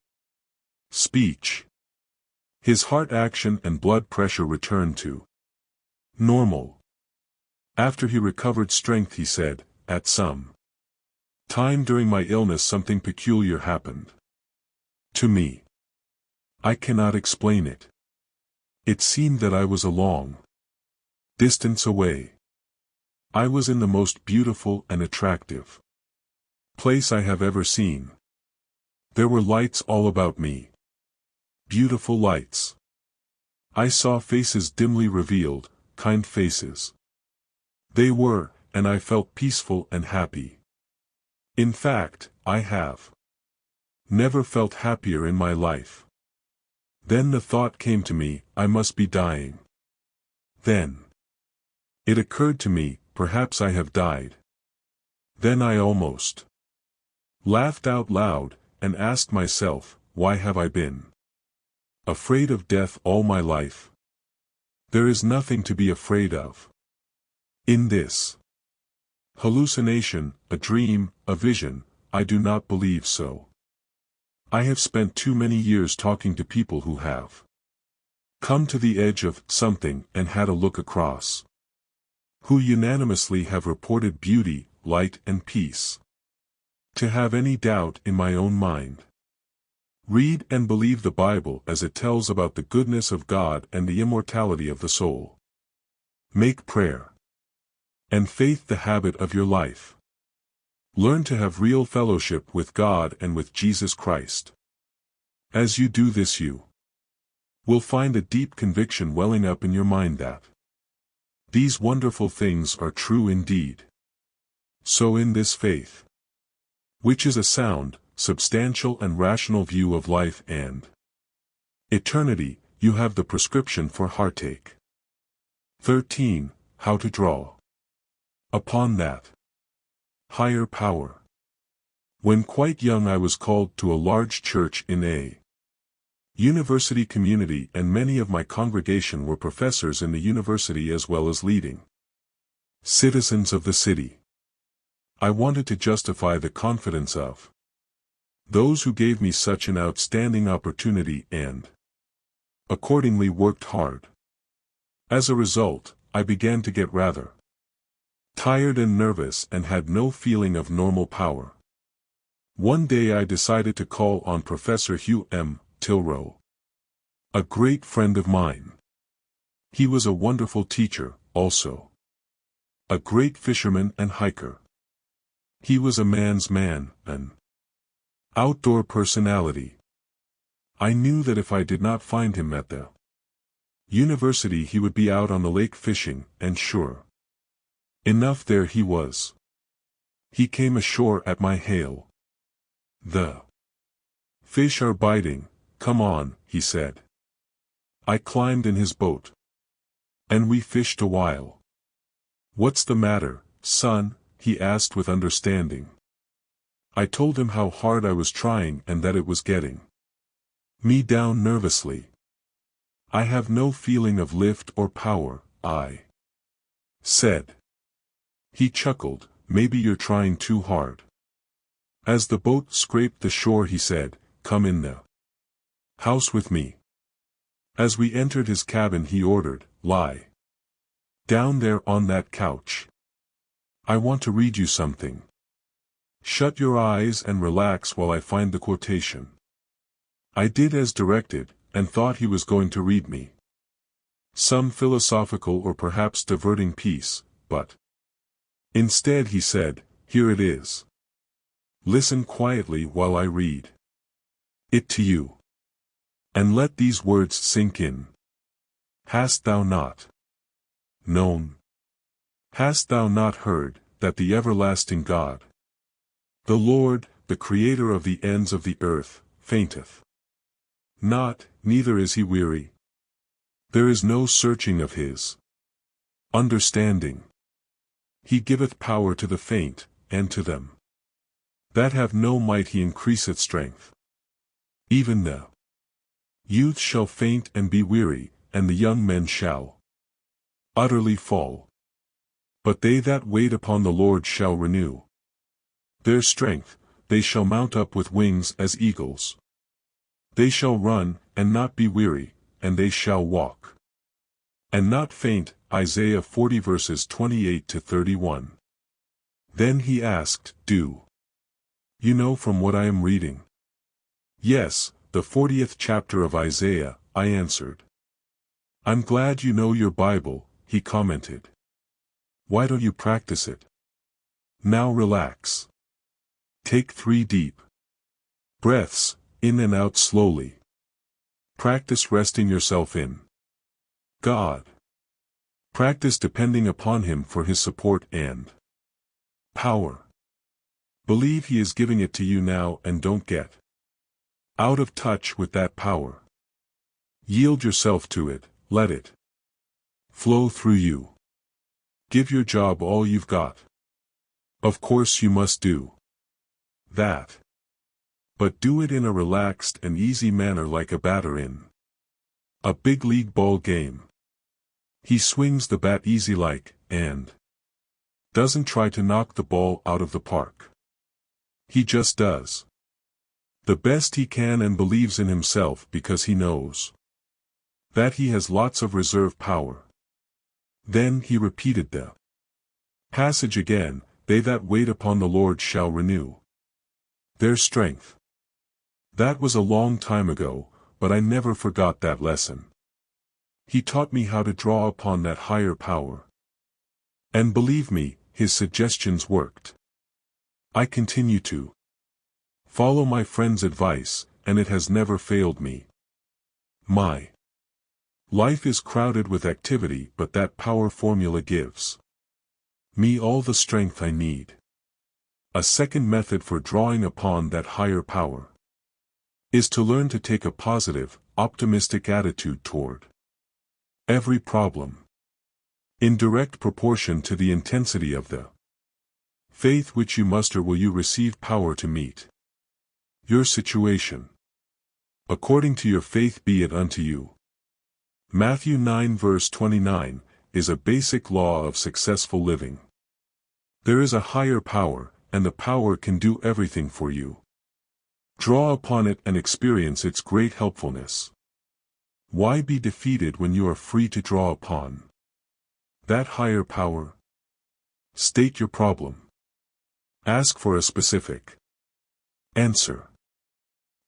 speech. His heart action and blood pressure returned to normal. After he recovered strength, he said, "At some time during my illness something peculiar happened to me. I cannot explain it. It seemed that I was a long distance away. I was in the most beautiful and attractive place I have ever seen. There were lights all about me. Beautiful lights. I saw faces dimly revealed, kind faces. They were, and I felt peaceful and happy. In fact, I have never felt happier in my life. Then the thought came to me, I must be dying. Then it occurred to me, perhaps I have died. Then I almost laughed out loud, and asked myself, why have I been afraid of death all my life? There is nothing to be afraid of in this hallucination, a dream, a vision. I do not believe so. I have spent too many years talking to people who have come to the edge of something and had a look across, who unanimously have reported beauty, light and peace. To have any doubt in my own mind Read and believe the Bible as it tells about the goodness of God and the immortality of the soul. Make prayer and faith the habit of your life. Learn to have real fellowship with God and with Jesus Christ. As you do this, you will find a deep conviction welling up in your mind that these wonderful things are true indeed. So in this faith, which is a sound, substantial and rational view of life and eternity, you have the prescription for heartache. 13. How to draw upon that higher power. When quite young I was called to a large church in a university community, and many of my congregation were professors in the university as well as leading citizens of the city. I wanted to justify the confidence of those who gave me such an outstanding opportunity and accordingly worked hard. As a result, I began to get rather tired and nervous and had no feeling of normal power. One day I decided to call on Professor Hugh M. Tilrow, a great friend of mine. He was a wonderful teacher, also a great fisherman and hiker. He was a man's man, an outdoor personality. I knew that if I did not find him at the university, he would be out on the lake fishing, and sure enough, there he was. He came ashore at my hail. "The fish are biting, come on," he said. I climbed in his boat, and we fished a while. "What's the matter, son?" he asked with understanding. I told him how hard I was trying and that it was getting me down nervously. "I have no feeling of lift or power," I said. He chuckled. "Maybe you're trying too hard." As the boat scraped the shore, he said, "Come in the house with me." As we entered his cabin, he ordered, "Lie down there on that couch. I want to read you something. Shut your eyes and relax while I find the quotation." I did as directed, and thought he was going to read me some philosophical or perhaps diverting piece, but instead he said, "Here it is. Listen quietly while I read it to you, and let these words sink in. Hast thou not known? Hast thou not heard, that the everlasting God, the Lord, the Creator of the ends of the earth, fainteth not, neither is he weary? There is no searching of his understanding. He giveth power to the faint, and to them that have no might he increaseth strength. Even the youth shall faint and be weary, and the young men shall utterly fall. But they that wait upon the Lord shall renew their strength, they shall mount up with wings as eagles. They shall run, and not be weary, and they shall walk, and not faint. Isaiah 40 verses 28 to 31. Then he asked, "Do you know from what I am reading?" "Yes, the 40th chapter of Isaiah," I answered. "I'm glad you know your Bible," he commented. "Why don't you practice it? Now relax. Take 3 deep breaths, in and out slowly. Practice resting yourself in God. Practice depending upon Him for His support and power. Believe He is giving it to you now, and don't get out of touch with that power. Yield yourself to it, let it flow through you. Give your job all you've got. Of course you must do that. But do it in a relaxed and easy manner, like a batter in a big league ball game. He swings the bat easy like, and doesn't try to knock the ball out of the park. He just does the best he can and believes in himself because he knows that he has lots of reserve power." Then he repeated the passage again, "They that wait upon the Lord shall renew their strength. That was a long time ago, but I never forgot that lesson. He taught me how to draw upon that higher power. And believe me, his suggestions worked. I continue to follow my friend's advice, and it has never failed me. My life is crowded with activity, but that power formula gives me all the strength I need. A second method for drawing upon that higher power is to learn to take a positive, optimistic attitude toward every problem, in direct proportion to the intensity of the faith which you muster will you receive power to meet your situation. According to your faith be it unto you. Matthew 9 verse 29, is a basic law of successful living. There is a higher power, and the power can do everything for you. Draw upon it and experience its great helpfulness. Why be defeated when you are free to draw upon that higher power? State your problem. Ask for a specific answer.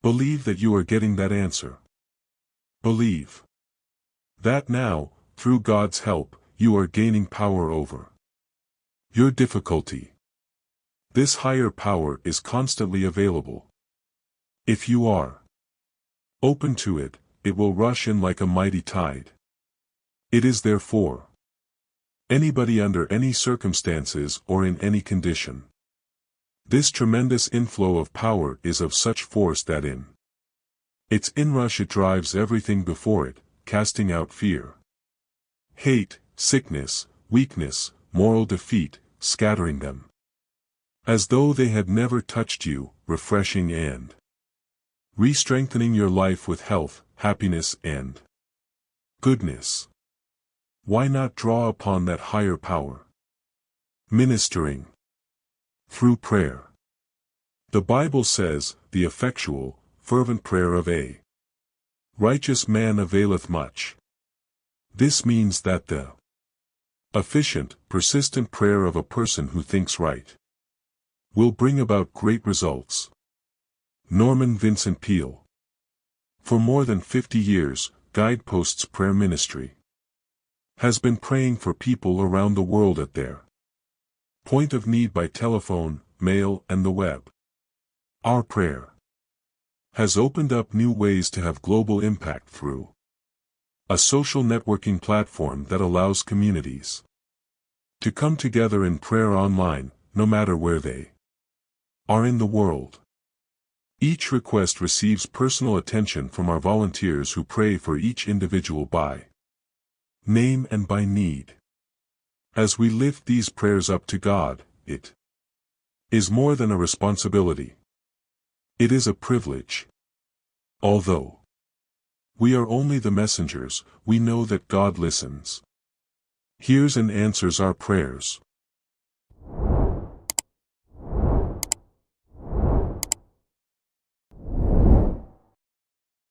Believe that you are getting that answer. Believe that now, through God's help, you are gaining power over your difficulty. This higher power is constantly available. If you are open to it, it will rush in like a mighty tide. It is there for anybody under any circumstances or in any condition. This tremendous inflow of power is of such force that in its inrush it drives everything before it, casting out fear, hate, sickness, weakness, moral defeat, scattering them as though they had never touched you, refreshing and re-strengthening your life with health, happiness and goodness. Why not draw upon that higher power? Ministering through prayer. The Bible says, the effectual, fervent prayer of a righteous man availeth much. This means that the efficient, persistent prayer of a person who thinks right will bring about great results. Norman Vincent Peale. For more than 50 years, Guideposts Prayer Ministry has been praying for people around the world at their point of need by telephone, mail, and the web. Our prayer has opened up new ways to have global impact through a social networking platform that allows communities to come together in prayer online, no matter where they are in the world. Each request receives personal attention from our volunteers who pray for each individual by name and by need. As we lift these prayers up to God, it is more than a responsibility. It is a privilege. Although we are only the messengers, we know that God listens, hears and answers our prayers.